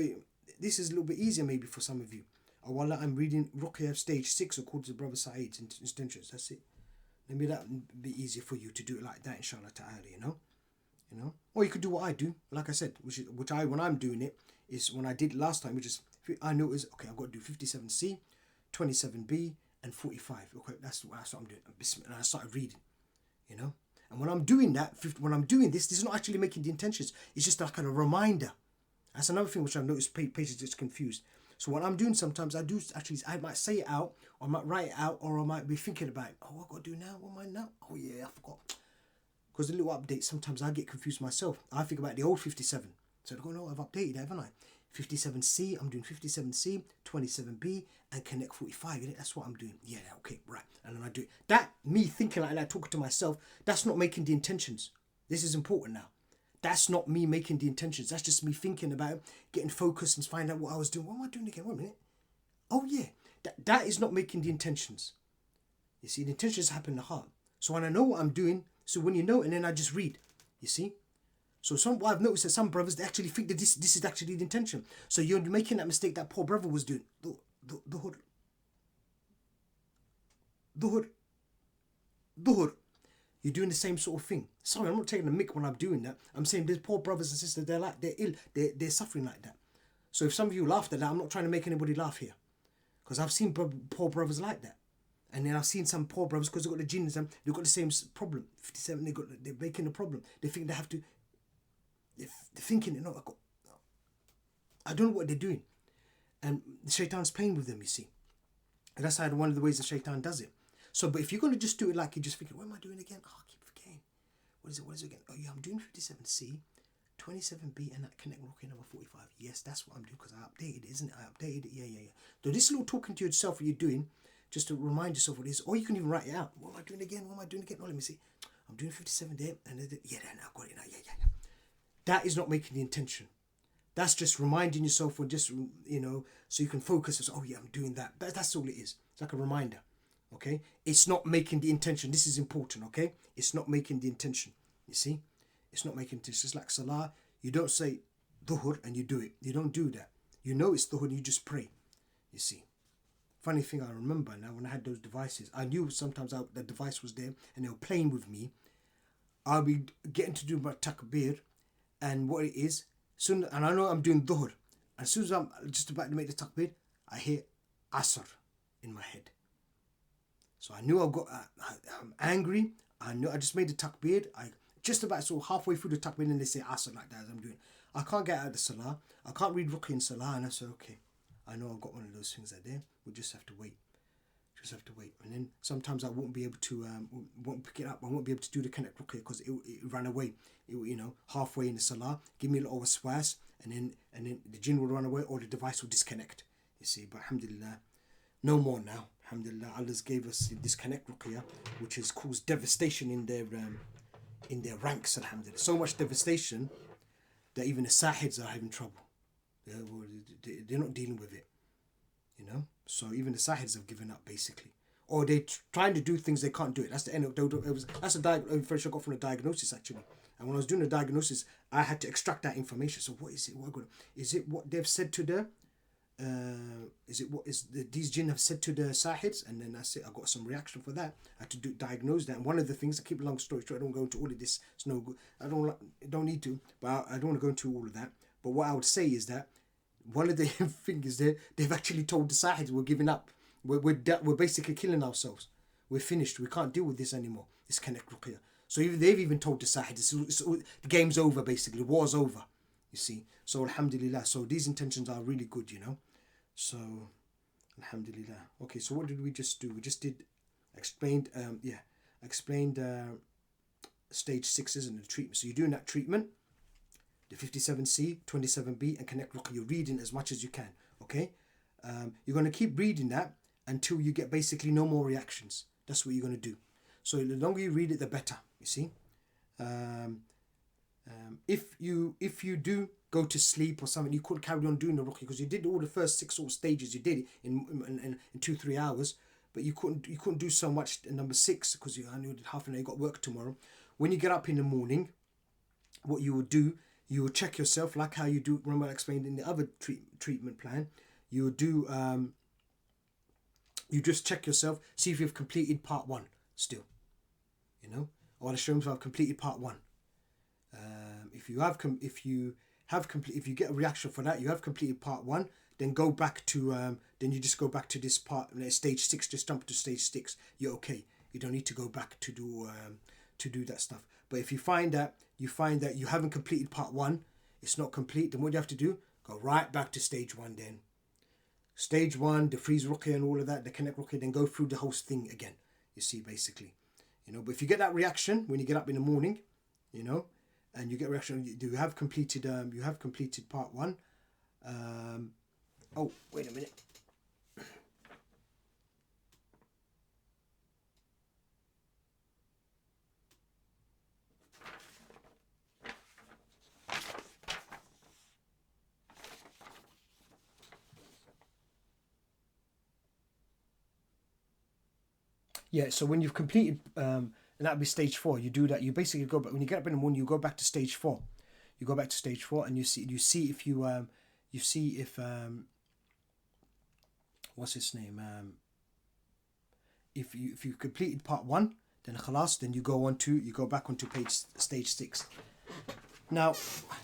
this is a little bit easier maybe for some of you. Oh, while I'm reading Ruqya stage 6 according to Brother Saeed's intentions. That's it. Maybe that would be easier for you to do it like that, inshallah ta'ala, you know. Or you could do what I do, like I said, when I'm doing it is when I did last time, which is I know is okay. I've got to do 57C, 27B, and 45. Okay, that's what I'm doing. And I started reading, you know. And when I'm doing that, when I'm doing this is not actually making the intentions. It's just like a reminder. That's another thing which I've noticed patients get confused. So what I'm doing sometimes, I might say it out, or I might write it out, or I might be thinking about it. Oh, what I got to do now? What am I now? Oh yeah, I forgot. Because the little updates, sometimes I get confused myself. I think about the old 57. So I go, no, I've updated it, haven't I? 57C, I'm doing 57C, 27B, and Connect 45. You know, that's what I'm doing. Yeah, okay, right. And then I do it. That, me thinking like that, talking to myself, that's not making the intentions. This is important now. That's not me making the intentions. That's just me thinking about it, getting focused and finding out what I was doing. What am I doing again? Wait a minute. Oh, yeah. That is not making the intentions. You see, the intentions happen in the heart. So when I know what I'm doing, so when you know, and then I just read, you see. So what I've noticed that some brothers, they actually think that this is actually the intention. So you're making that mistake that poor brother was doing. The hood. You're doing the same sort of thing. Sorry, I'm not taking a mick when I'm doing that. I'm saying there's poor brothers and sisters, they're ill, they're suffering like that. So if some of you laughed at that, I'm not trying to make anybody laugh here. Because I've seen poor brothers like that. And then I've seen some poor brothers, because they've got the jinn, they've got the same problem. 57, they're making a problem. They think they have to, they're thinking, you know, I don't know what they're doing. And the shaitan's playing with them, you see. And that's how one of the ways the shaitan does it. So, but if you're going to just do it like you're just thinking, what am I doing again? Oh, I keep forgetting. What is it again? Oh, yeah, I'm doing 57C, 27B, and that Connect Ruqya number 45. Yes, that's what I'm doing, because I updated it, isn't it? I updated it. Yeah. So this little talking to yourself, what you're doing, just to remind yourself what it is. Or you can even write it out. What am I doing again? Oh, let me see. I'm doing 57 there, and then, yeah, I've got it now. Yeah. That is not making the intention. That's just reminding yourself, or just, you know, so you can focus. Oh, yeah, I'm doing that. That's all it is. It's like a reminder. Okay, it's not making the intention. This is important. Okay, it's not making the intention. You see, it's not making intention. It's like salah. You don't say dhuhr and you do it. You don't do that. You know it's dhuhr and you just pray. You see. Funny thing, I remember now when I had those devices, I knew sometimes the device was there and they were playing with me. I'll be getting to do my takbir, and what it is soon, and I know I'm doing dhuhr. As soon as I'm just about to make the takbir, I hear asr in my head. So I knew I'm angry. I knew I just made the takbir. I just about halfway through the takbir, and they say asr like that as I'm doing. I can't get out of the salah. I can't read Ruqya in salah, and I said, okay, I know I've got one of those things out there. We'll just have to wait. And then sometimes I won't be able to, won't pick it up. I won't be able to do the Connect Ruqya because it ran away. You know, halfway in the salah, give me a little waswas, and then the jinn will run away or the device will disconnect. You see, but alhamdulillah, no more now. Alhamdulillah, Allah's gave us this Connect Ruqya, which has caused devastation in their ranks. Alhamdulillah, so much devastation that even the sahids are having trouble. They're not dealing with it. You know, so even the sahids have given up basically, or they're trying to do things they can't do it. That's the end of that's a information I got from the diagnosis actually. And when I was doing the diagnosis, I had to extract that information. So what is it? Is it what they've said to the? These jinn have said to the sahids? And then that's it. I got some reaction for that. I had to diagnose that. And one of the things, I keep a long story short, I don't go into all of this. It's no good. I don't need to, but I don't want to go into all of that. But what I would say is that one of the things is they've actually told the sahids we're giving up. We're basically killing ourselves. We're finished. We can't deal with this anymore. This Connect Ruqya. So they've even told the sahids the game's over basically. The war's over. You see. So alhamdulillah. So these intentions are really good, you know. So alhamdulillah. Okay, so what did we just do? We just explained stage 6, isn't it? The treatment. So you're doing that treatment, the 57C, 27B, and Connect Ruqya. You're reading as much as you can. Okay, you're going to keep reading that until you get basically no more reactions. That's what you're going to do. So the longer you read it, the better. You see, If you do go to sleep or something, you couldn't carry on doing the ruqya because you did all the first 6 sort of stages. You did it in 2-3 hours, but you couldn't do so much in number 6 because you only did half an hour. You got work tomorrow. When you get up in the morning, what you would do, you would check yourself like how you do. Remember I explained in the other treatment plan. You would do. You just check yourself, see if you've completed part 1 still. You know, I want to show them if I've completed part 1. If you get a reaction for that, you have completed part 1. Then go back to then you just go back to this part, stage 6. Just jump to stage 6. You're okay. You don't need to go back to do that stuff. But if you find that you haven't completed part 1, it's not complete, then what do you have to do? Go right back to stage 1 then. Stage 1, the freeze ruqya and all of that, the connect ruqya, then go through the whole thing again. You see, basically. You know, but if you get that reaction when you get up in the morning, you know, and you get a reaction, you have completed part 1. Oh, wait a minute. Yeah, so when you've completed, and that'd be stage 4. You do that. You basically go back when you get up in the morning. You go back to stage 4. You go back to stage 4, and you see if you see if what's his name? If you've completed part 1, then khalas, then you go back onto stage 6. Now,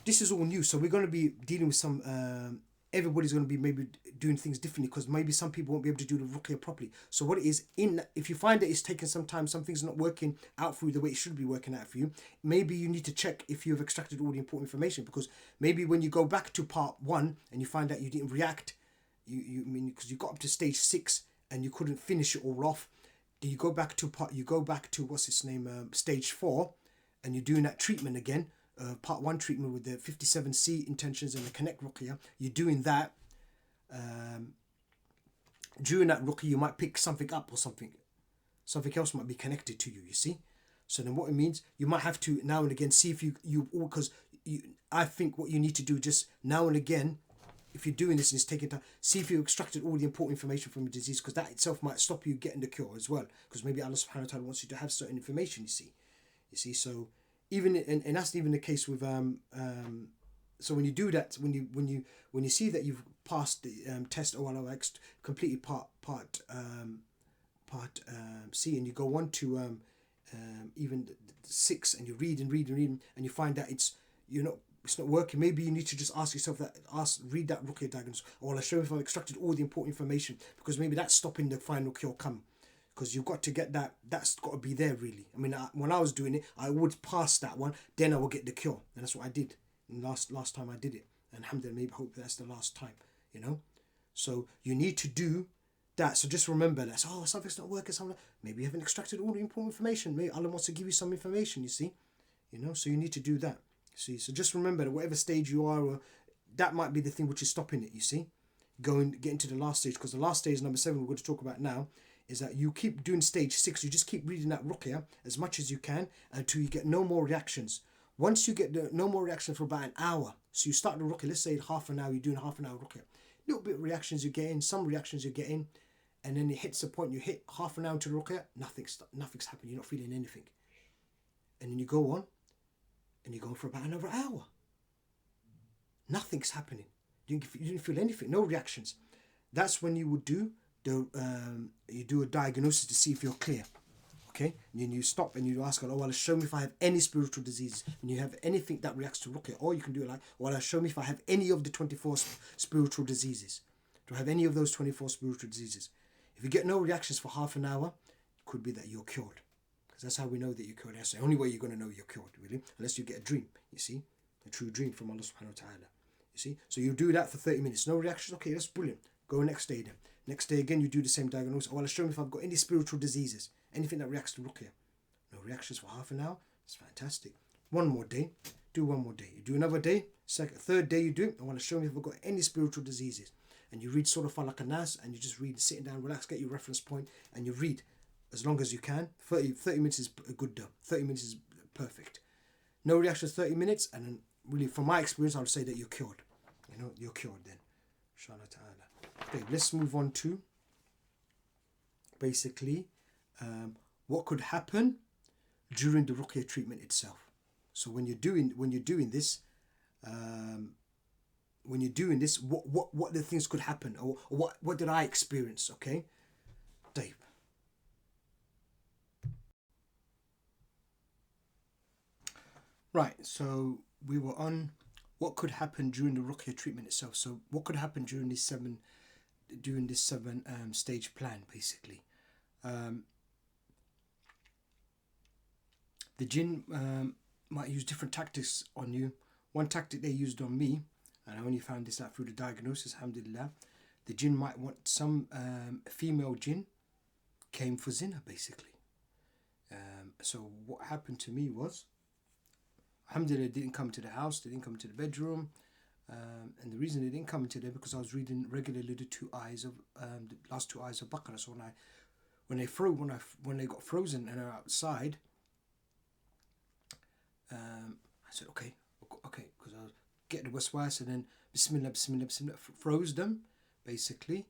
this is all new, so we're going to be dealing with some. Everybody's going to be maybe doing things differently because maybe some people won't be able to do the ruqya properly. So what it is, if you find that it's taking some time, some things not working out for you the way it should be working out for you, maybe you need to check if you've extracted all the important information, because maybe when you go back to part 1 and you find out you didn't react, you mean because you got up to stage 6 and you couldn't finish it all off, you go back to what's its name, stage 4, and you're doing that treatment again. Part 1 treatment with the 57C intentions and the Connect Ruqya. You're doing that. During that ruqya, you might pick something up or something else might be connected to you. You see, so then what it means, you might have to now and again see if you because I think what you need to do just now and again, if you're doing this and it's taking time, see if you extracted all the important information from the disease, because that itself might stop you getting the cure as well, because maybe Allah subhanahu wa ta'ala wants you to have certain information. You see, so. Even and that's even the case with so when you do that, when you see that you've passed the test OLOX, completed part C, and you go on to even 6, and you read and you find that it's not working. Maybe you need to just ask yourself read that ruqya diagnosis, or I'll show you if I've extracted all the important information, because maybe that's stopping the final cure come. Because you've got to get that's got to be there really. I mean, when I was doing it, I would pass that one, then I will get the cure. And that's what I did. And last time I did it. And alhamdulillah, maybe hope that's the last time, So you need to do that. So just remember that. Oh, something's not working. Maybe you haven't extracted all the important information. Maybe Allah wants to give you some information, you see. So you need to do that. See, so just remember that whatever stage you are, that might be the thing which is stopping it, you see. Get into the last stage, because the last stage, number 7, we're going to talk about now, is that you keep doing stage 6. You just keep reading that ruqya as much as you can until you get no more reactions. Once you get no more reactions for about an hour, so you start the ruqya, let's say half an hour, you're doing half an hour ruqya. Little bit of reactions you're getting, some reactions you're getting, and then it hits the point, you hit half an hour into the ruqya, nothing's happening, you're not feeling anything. And then you go on, and you go for about another hour. Nothing's happening. You didn't feel anything, no reactions. That's when you would do you do a diagnosis to see if you're clear. Okay, and then you stop and you ask Allah, show me if I have any spiritual diseases, and you have anything that reacts to ruqya, or you can do it like, Allah, show me if I have any of the 24 spiritual diseases. Do I have any of those 24 spiritual diseases? If you get no reactions for half an hour, it could be that you're cured, because that's how we know that you're cured. That's the only way you're going to know you're cured, really, unless you get a dream. You see, a true dream from Allah subhanahu wa ta'ala. You see, so you do that for 30 minutes, no reactions. Okay, that's brilliant. Go next day then. Next day again, you do the same diagnosis. Oh, show me if I've got any spiritual diseases, anything that reacts to ruqya. No reactions for half an hour. It's fantastic. One more day. Do one more day. You do another day. Third day you do it. I want to show me if I've got any spiritual diseases. And you read Surah Falaq and Nas, and you just read, sitting down, relax, get your reference point, and you read as long as you can. 30 minutes is a good though. 30 minutes is perfect. no reaction 30 minutes, and then really from my experience I would say that you're cured. You're cured then. Inshallah ta'ala. Okay, let's move on to basically what could happen during the ruqya treatment itself. So when you're doing this, what the things could happen, or what did I experience? Okay, Dave. Right, so we were on what could happen during the ruqya treatment itself. So what could happen during this seven stage plan, basically. The jinn might use different tactics on you. One tactic they used on me, and I only found this out through the diagnosis, alhamdulillah, the jinn might want some female jinn came for zina, basically. So what happened to me was, alhamdulillah, they didn't come to the house, they didn't come to the bedroom, and the reason they didn't come into there because I was reading regularly the last two ayahs of Baqarah. So when they got frozen and are outside, I said okay, because I was getting the waswas, and then Bismillah, Bismillah, Bismillah, froze them basically,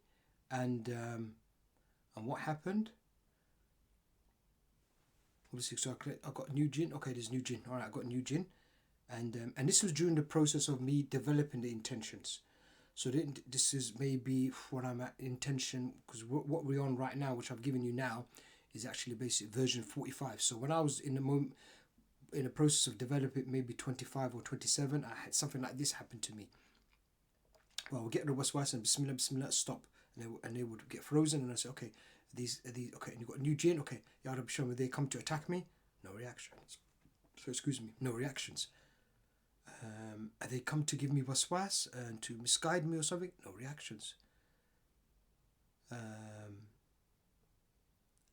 and what happened? Obviously, so I got new jinn. Okay, there's new jinn. All right, I got new jinn, and this was during the process of me developing the intentions. So this is maybe what I'm at intention, because what we're on right now, which I've given you now, is actually basic version 45. So when I was in the process of developing, maybe 25 or 27, I had something like this happen to me. Well, we'll get the waswas and Bismillah, Bismillah, stop, and they would get frozen, and I say, okay. These okay, and you got a new jinn. Okay, Ya Rabbi, show me. They come to attack me. No reactions. So excuse me. No reactions. They come to give me waswas and to misguide me or something. No reactions. Are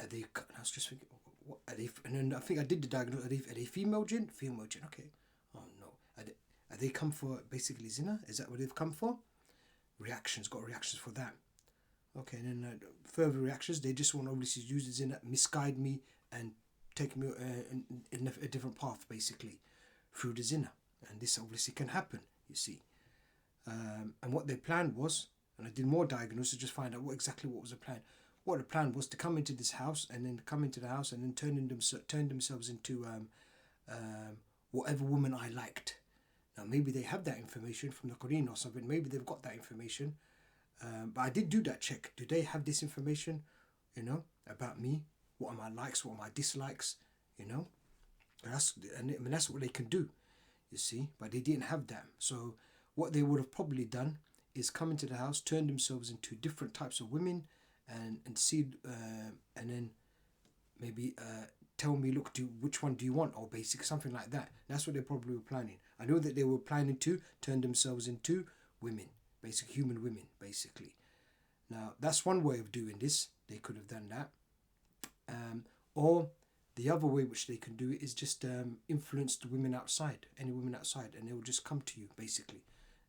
they? I was just thinking, what are they? And then I think I did the diagnosis. Are they female jinn? Female jinn. Okay. Oh no. Are they come for basically zina? Is that what they've come for? Reactions. Got reactions for that. Okay, and then further reactions, they just want to obviously use it in misguide me and take me in a different path, basically, through the zina. And this obviously can happen, you see. And what their plan was, and I did more diagnosis, just find out what was the plan. What the plan was to come into this house, and then come into the house, and then turn themselves into whatever woman I liked. Now, maybe they have that information from the Quran or something. Maybe they've got that information. But I did do that check. Do they have this information, about me? What are my likes? What are my dislikes? And that's what they can do, you see. But they didn't have that. So what they would have probably done is come into the house, turn themselves into different types of women, and see, and then maybe tell me, look, which one do you want, or basic something like that. That's what they probably were planning. I know that they were planning to turn themselves into women. Basic human women, basically. Now, that's one way of doing this. They could have done that. Or the other way which they can do it is just influence the women outside, any women outside, and they will just come to you, basically.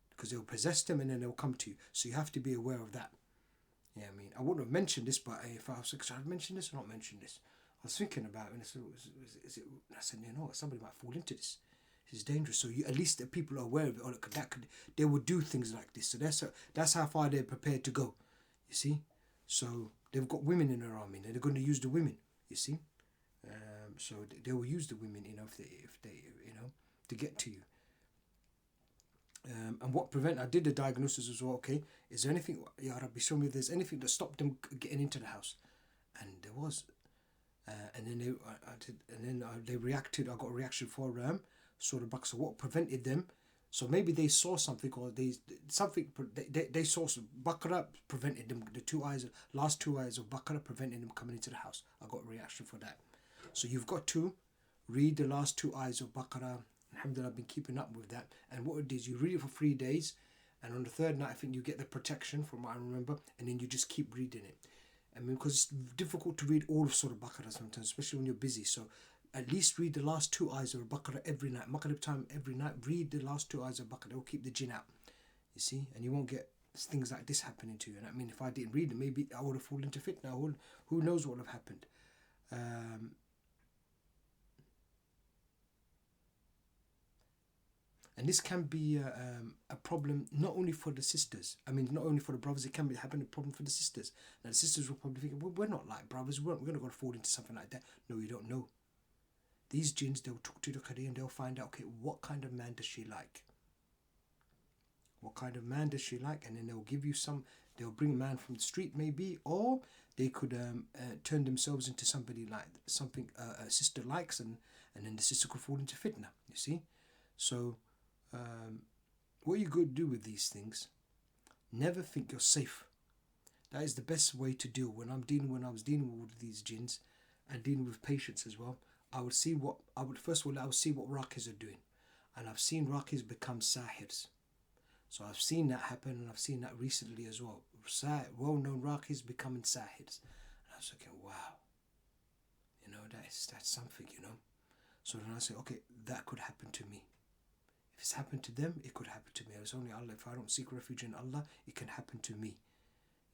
Because they'll possess them and then they'll come to you. So you have to be aware of that. Yeah, I mean, I wouldn't have mentioned this, but if I was like, should I mention this or not mention this? I was thinking about it, and I said, somebody might fall into this. Is dangerous. So at least the people are aware of it, or they would do things like this. So that's how far they're prepared to go. You see, so they've got women in their army, and they're going to use the women. You see, so they will use the women, if they to get to you. And what I did the diagnosis as well. Okay, is there anything? Ya Rabbi, show me if there's anything that stopped them getting into the house, and there was. And then they reacted. I got a reaction for sort of back. So what prevented them? So maybe they saw something, or they saw Baqarah prevented them. Last two eyes of Baqarah prevented them coming into the house. I got a reaction for that. So you've got to read the last two eyes of Baqarah. Alhamdulillah, I've been keeping up with that. And what it is, you read it for 3 days, and on the third night, I think you get the protection from what I remember, and then you just keep reading it. I mean, because it's difficult to read all of Surah Baqarah sometimes, especially when you're busy. So at least read the last two ayahs of Baqarah every night. Maghrib time every night. Read the last two ayahs of Baqarah. It will keep the jinn out. You see? And you won't get things like this happening to you. And I mean, if I didn't read it, maybe I would have fallen into fitna. Who knows what would have happened? And this can be a problem not only for the sisters. I mean, not only for the brothers. It can be happen a problem for the sisters. Now the sisters will probably think, well, we're not like brothers. We're not going to fall into something like that. No, you don't know. These jinns, they'll talk to the qari and they'll find out, okay, what kind of man does she like? What kind of man does she like? And then they'll give you some. They'll bring a man from the street maybe, or they could turn themselves into somebody like something a sister likes, and then the sister could fall into fitna. You see, so. What you could do with these things, never think you're safe. That is the best way to deal. When I was dealing with these jinns and dealing with patients as well, I would see what first of all I would see what Raqis are doing, and I've seen Raqis become sahirs. So I've seen that happen, and I've seen that recently as well. Well-known Raqis becoming sahirs, and I was thinking, wow, that's something, So then I say, okay, that could happen to me. If it's happened to them, it could happen to me. It's only Allah. If I don't seek refuge in Allah, it can happen to me.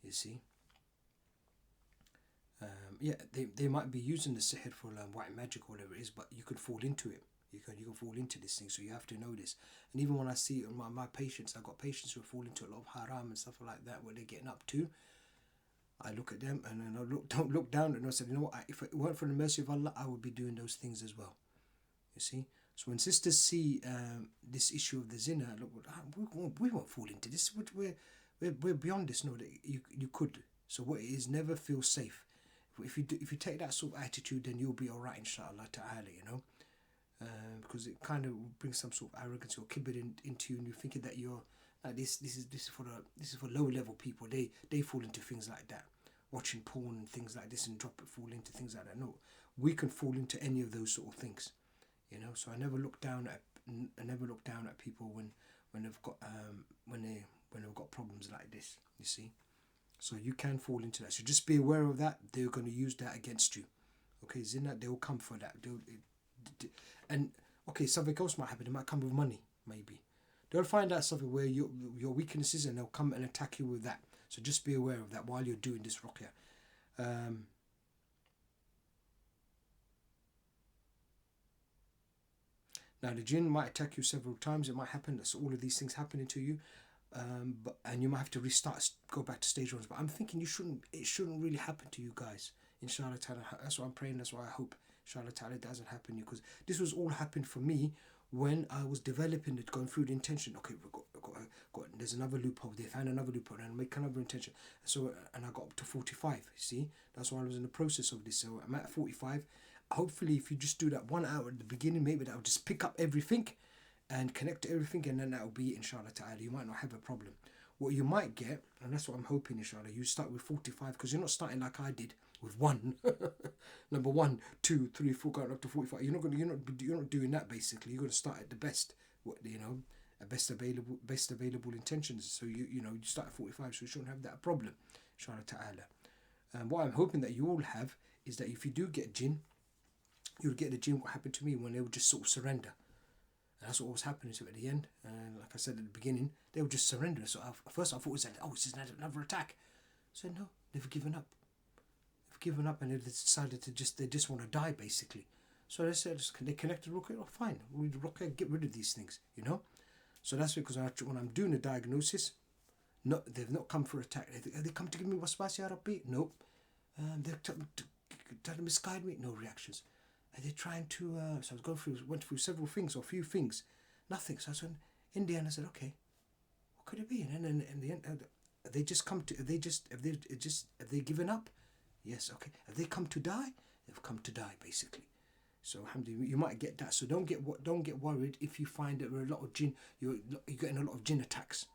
You see. They might be using the sihr for white magic or whatever it is, but you could fall into it. You can fall into this thing, so you have to know this. And even when I see my patients, I've got patients who fall into a lot of haram and stuff like that, what they're getting up to. I look at them and then don't look down, and I said, if it weren't for the mercy of Allah, I would be doing those things as well. You see. So when sisters see this issue of the zina, look, we won't fall into this. We're beyond this. No, that you could. So what it is, never feel safe. If you take that sort of attitude, then you'll be alright, inshallah ta'ala. Because it kind of brings some sort of arrogance or kibir into you, and you're thinking that you're like this is for low level people. They fall into things like that, watching porn and things like this, and fall into things like that. No, we can fall into any of those sort of things. So I never look down at people when they've got when they've got problems like this. You see, so you can fall into that. So just be aware of that. They're going to use that against you. Okay, zina, they will come for that. And okay, something else might happen. It might come with money. Maybe they'll find out something where your weaknesses, and they'll come and attack you with that. So just be aware of that while you're doing this ruqya. Now the jinn might attack you several times. It might happen. That's all of these things happening to you, and you might have to restart, go back to stage 1. But I'm thinking it shouldn't really happen to you guys. Inshallah ta'ala. That's what I'm praying. That's what I hope. Inshallah ta'ala, it doesn't happen to you, because this was all happened for me when I was developing it, going through the intention. Okay, there's another loophole. They found another loophole, and make another intention. So and I got up to 45. You see, that's why I was in the process of this. So I'm at 45. Hopefully, if you just do that 1 hour at the beginning, maybe that'll just pick up everything and connect to everything, and then that'll be it, inshallah ta'ala. You might not have a problem. What you might get, and that's what I'm hoping, inshallah, you start with 45, because you're not starting like I did with 1. Number 1, 2, 3, 4, going up to 45. You're not doing that. Basically, you're going to start at the best. Best available intentions. So you start at 45, so you shouldn't have that problem, inshallah ta'ala. What I'm hoping that you all have is that if you do get jinn, you'll get the jinn what happened to me, when they would just sort of surrender. And that's what was happening to at the end. Like I said at the beginning, they would just surrender. So at first I thought it was this is another attack. So no, they've given up. They've given up, and they've decided they just want to die, basically. So they said, they connected Ruqya. Oh, fine, we'll Ruqya, get rid of these things, So that's because when I'm doing a diagnosis, no, they've not come for attack. Have they come to give me waswas, ya Rabbi? Nope. They're trying to misguide me. No reactions. Are they trying to? So I went through several things, or a few things, nothing. So I said, in the end, I said, okay, what could it be? And then in the end, have they given up? Yes, okay. Have they come to die? They've come to die, basically. So alhamdulillah, you might get that. So don't get worried if you find that there are a lot of jinn. You're getting a lot of jinn attacks,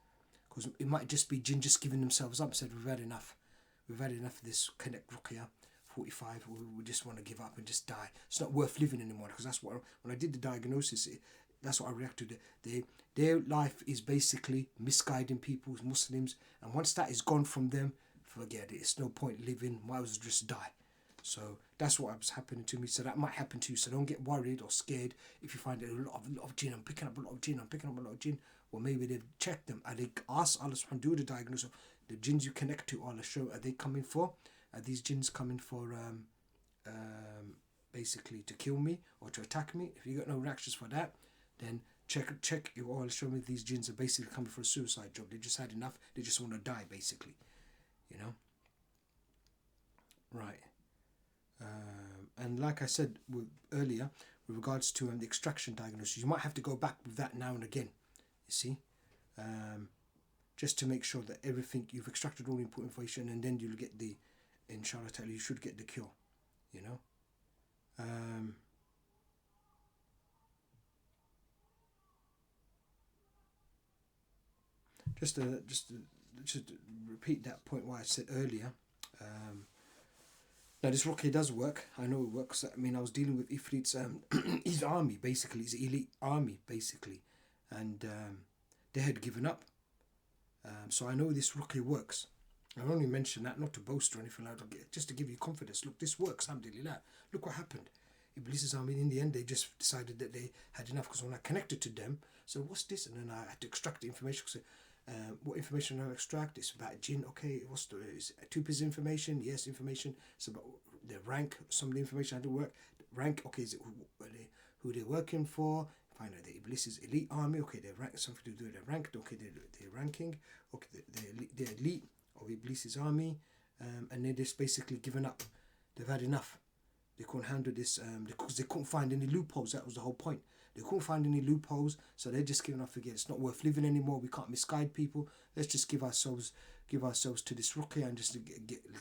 because it might just be jinn just giving themselves up. Said we've had enough. We've had enough of this Connect Ruqya. 45, we just want to give up and just die. It's not worth living anymore, because that's what when I did the diagnosis, that's what I reacted to. Their life is basically misguiding people, Muslims, and once that is gone from them, forget it. It's no point living. Might as well just die. So that's what was happening to me. So that might happen to you. So don't get worried or scared if you find a lot of jinn. I'm picking up a lot of jinn. Well, maybe they've checked them. Are they ask Allah subhanahu wa ta'ala, do the diagnosis of the jinns you connect to? Allah show, are they coming for? Are these jinns coming for basically to kill me or to attack me? If you got no reactions for that, then check your oil, show me these jinns are basically coming for a suicide job. They just had enough, they just want to die basically, you know. Right. And like I said earlier, with regards to the extraction diagnosis, you might have to go back with that now and again, you see, just to make sure that everything, you've extracted all the important information, and then you'll get the, inshallah ta'ala, you should get the cure, you know. Just to repeat that point what I said earlier. Now this Ruqya does work. I know it works. I mean, I was dealing with Ifrit's his army basically, his elite army basically, and they had given up. So I know this Ruqya works. I only mention that not to boast or anything like that, just to give you confidence. Look, this works. Alhamdulillah. Look what happened. Iblis's army, in the end, they just decided that they had enough, because when I connected to them, so what's this? And then I had to extract the information. So, what information do I extract? It's about jinn. Okay, what's the, is 2 pieces of information? Yes, information. It's about the rank. Some of the information had to work. Rank. Okay, is it who they're working for? Find out the Iblis's elite army. Okay, their rank, something to do with their rank. Okay, their ranking. Okay, the elite of Iblis's army, and they're just basically given up. They've had enough. They couldn't handle this because they couldn't find any loopholes. That was the whole point. They couldn't find any loopholes, so they're just giving up. Forget, it's not worth living anymore. We can't misguide people. Let's just give ourselves to this Ruqya and just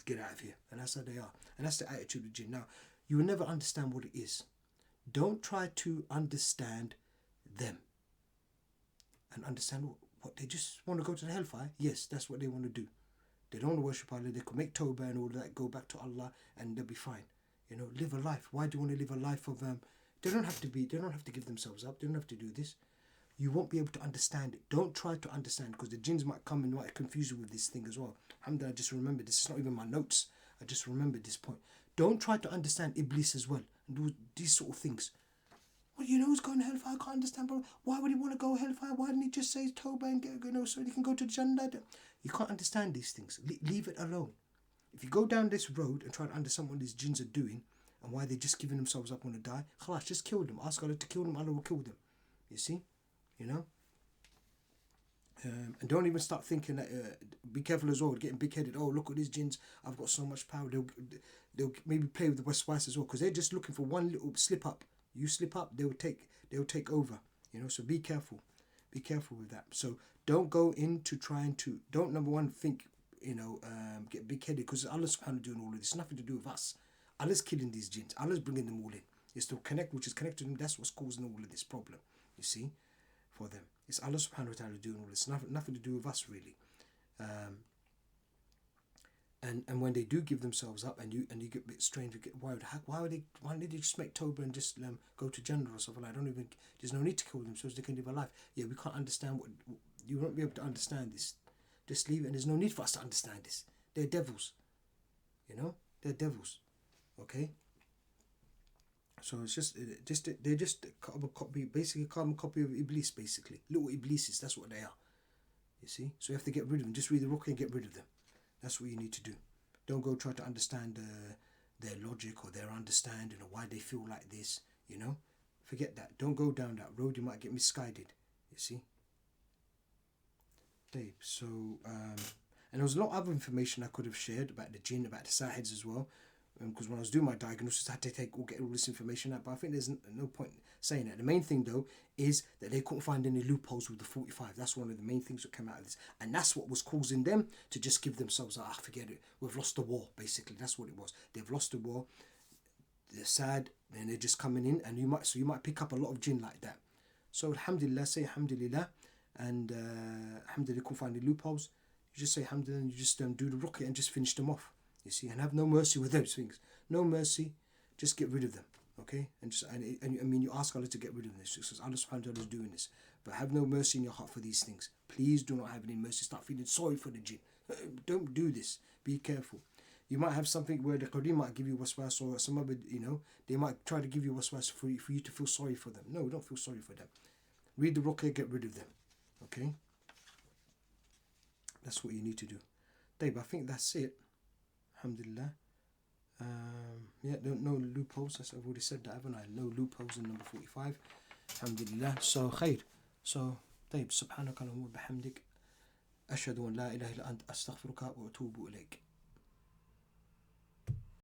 get out of here. And that's how they are. And that's the attitude of jinn. Now, you will never understand what it is. Don't try to understand them and understand what they just want to go to the hellfire. Yes, that's what they want to do. They don't want to worship Allah. They could make tawbah and all that, go back to Allah, and they'll be fine. You know, live a life. Why do you want to live a life of they don't have to give themselves up. They don't have to do this. You won't be able to understand it. Don't try to understand, because the jinns might come and might confuse you with this thing as well. Alhamdulillah, I just remember this. It's not even my notes. I just remembered this point. Don't try to understand Iblis as well and do these sort of things. Well, you know who's going to hellfire? I can't understand, bro. Why would he want to go hellfire? Why didn't he just say Tawbah and get, so he can go to Jannah? You can't understand these things. Leave it alone. If you go down this road and try to understand what these jinns are doing and why they're just giving themselves up, want to die, khalas, just kill them. Ask Allah to kill them. Allah will kill them. You see? You know? And don't even start thinking that, be careful as well, getting big-headed. Oh, look at these jinns, I've got so much power. They'll maybe play with the waswas as well, because they're just looking for one little slip up. You slip up, they'll take over. You know, so be careful. Be careful with that. So don't go into trying to, don't, number one, think, you know, get big-headed, because Allah's subhanahu wa ta'ala doing all of this. It's nothing to do with us. Allah's killing these jinns. Allah's bringing them all in. It's to connect, which is connected to them. That's what's causing all of this problem, you see, for them. It's Allah subhanahu wa ta'ala doing all this. Nothing to do with us, really. And when they do give themselves up, and you get a bit strange, you get worried. Why don't they just make Tawbah and just go to Jannah or something like that? There's no need to kill themselves. They can live a life. Yeah, we can't understand what, you won't be able to understand this. Just leave it, and there's no need for us to understand this. They're devils. You know? They're devils. Okay? So it's they're just a carbon copy, basically a carbon copy of Iblis, basically. Little Iblises, that's what they are. You see? So you have to get rid of them. Just read the Ruqya and get rid of them. That's what you need to do. Don't go try to understand their logic or their understanding or why they feel like this, you know? Forget that. Don't go down that road. You might get misguided, you see? Dave, so, and there was a lot of other information I could have shared about the jinn, about the Sahids as well. Because when I was doing my diagnosis, I had to get all this information out. But I think there's no point saying that. The main thing, though, is that they couldn't find any loopholes with the 45. That's one of the main things that came out of this. And that's what was causing them to just give themselves, forget it. We've lost the war, basically. That's what it was. They've lost the war. They're sad. Then they're just coming in. And you might pick up a lot of jinn like that. So, alhamdulillah, say alhamdulillah. And alhamdulillah, couldn't find any loopholes. You just say alhamdulillah and you just do the Ruqya and just finish them off. You see, and have no mercy with those things. No mercy, just get rid of them, okay? And you ask Allah to get rid of this, because Allah subhanahu wa ta'ala is doing this. But have no mercy in your heart for these things. Please do not have any mercy. Start feeling sorry for the jinn. Don't do this. Be careful. You might have something where the Qadim might give you waswas, or some other, they might try to give you waswas for you to feel sorry for them. No, don't feel sorry for them. Read the Ruqya, get rid of them, okay? That's what you need to do. Dave, I think that's it. Alhamdulillah. Yeah, no loopholes. I've already said that, haven't I? No loopholes in number 45. Alhamdulillah. So, khair. So طيب سبحانك اللهم وبحمدك أشهد أن لا إله إلا أنت أستغفرك وأتوب إليك.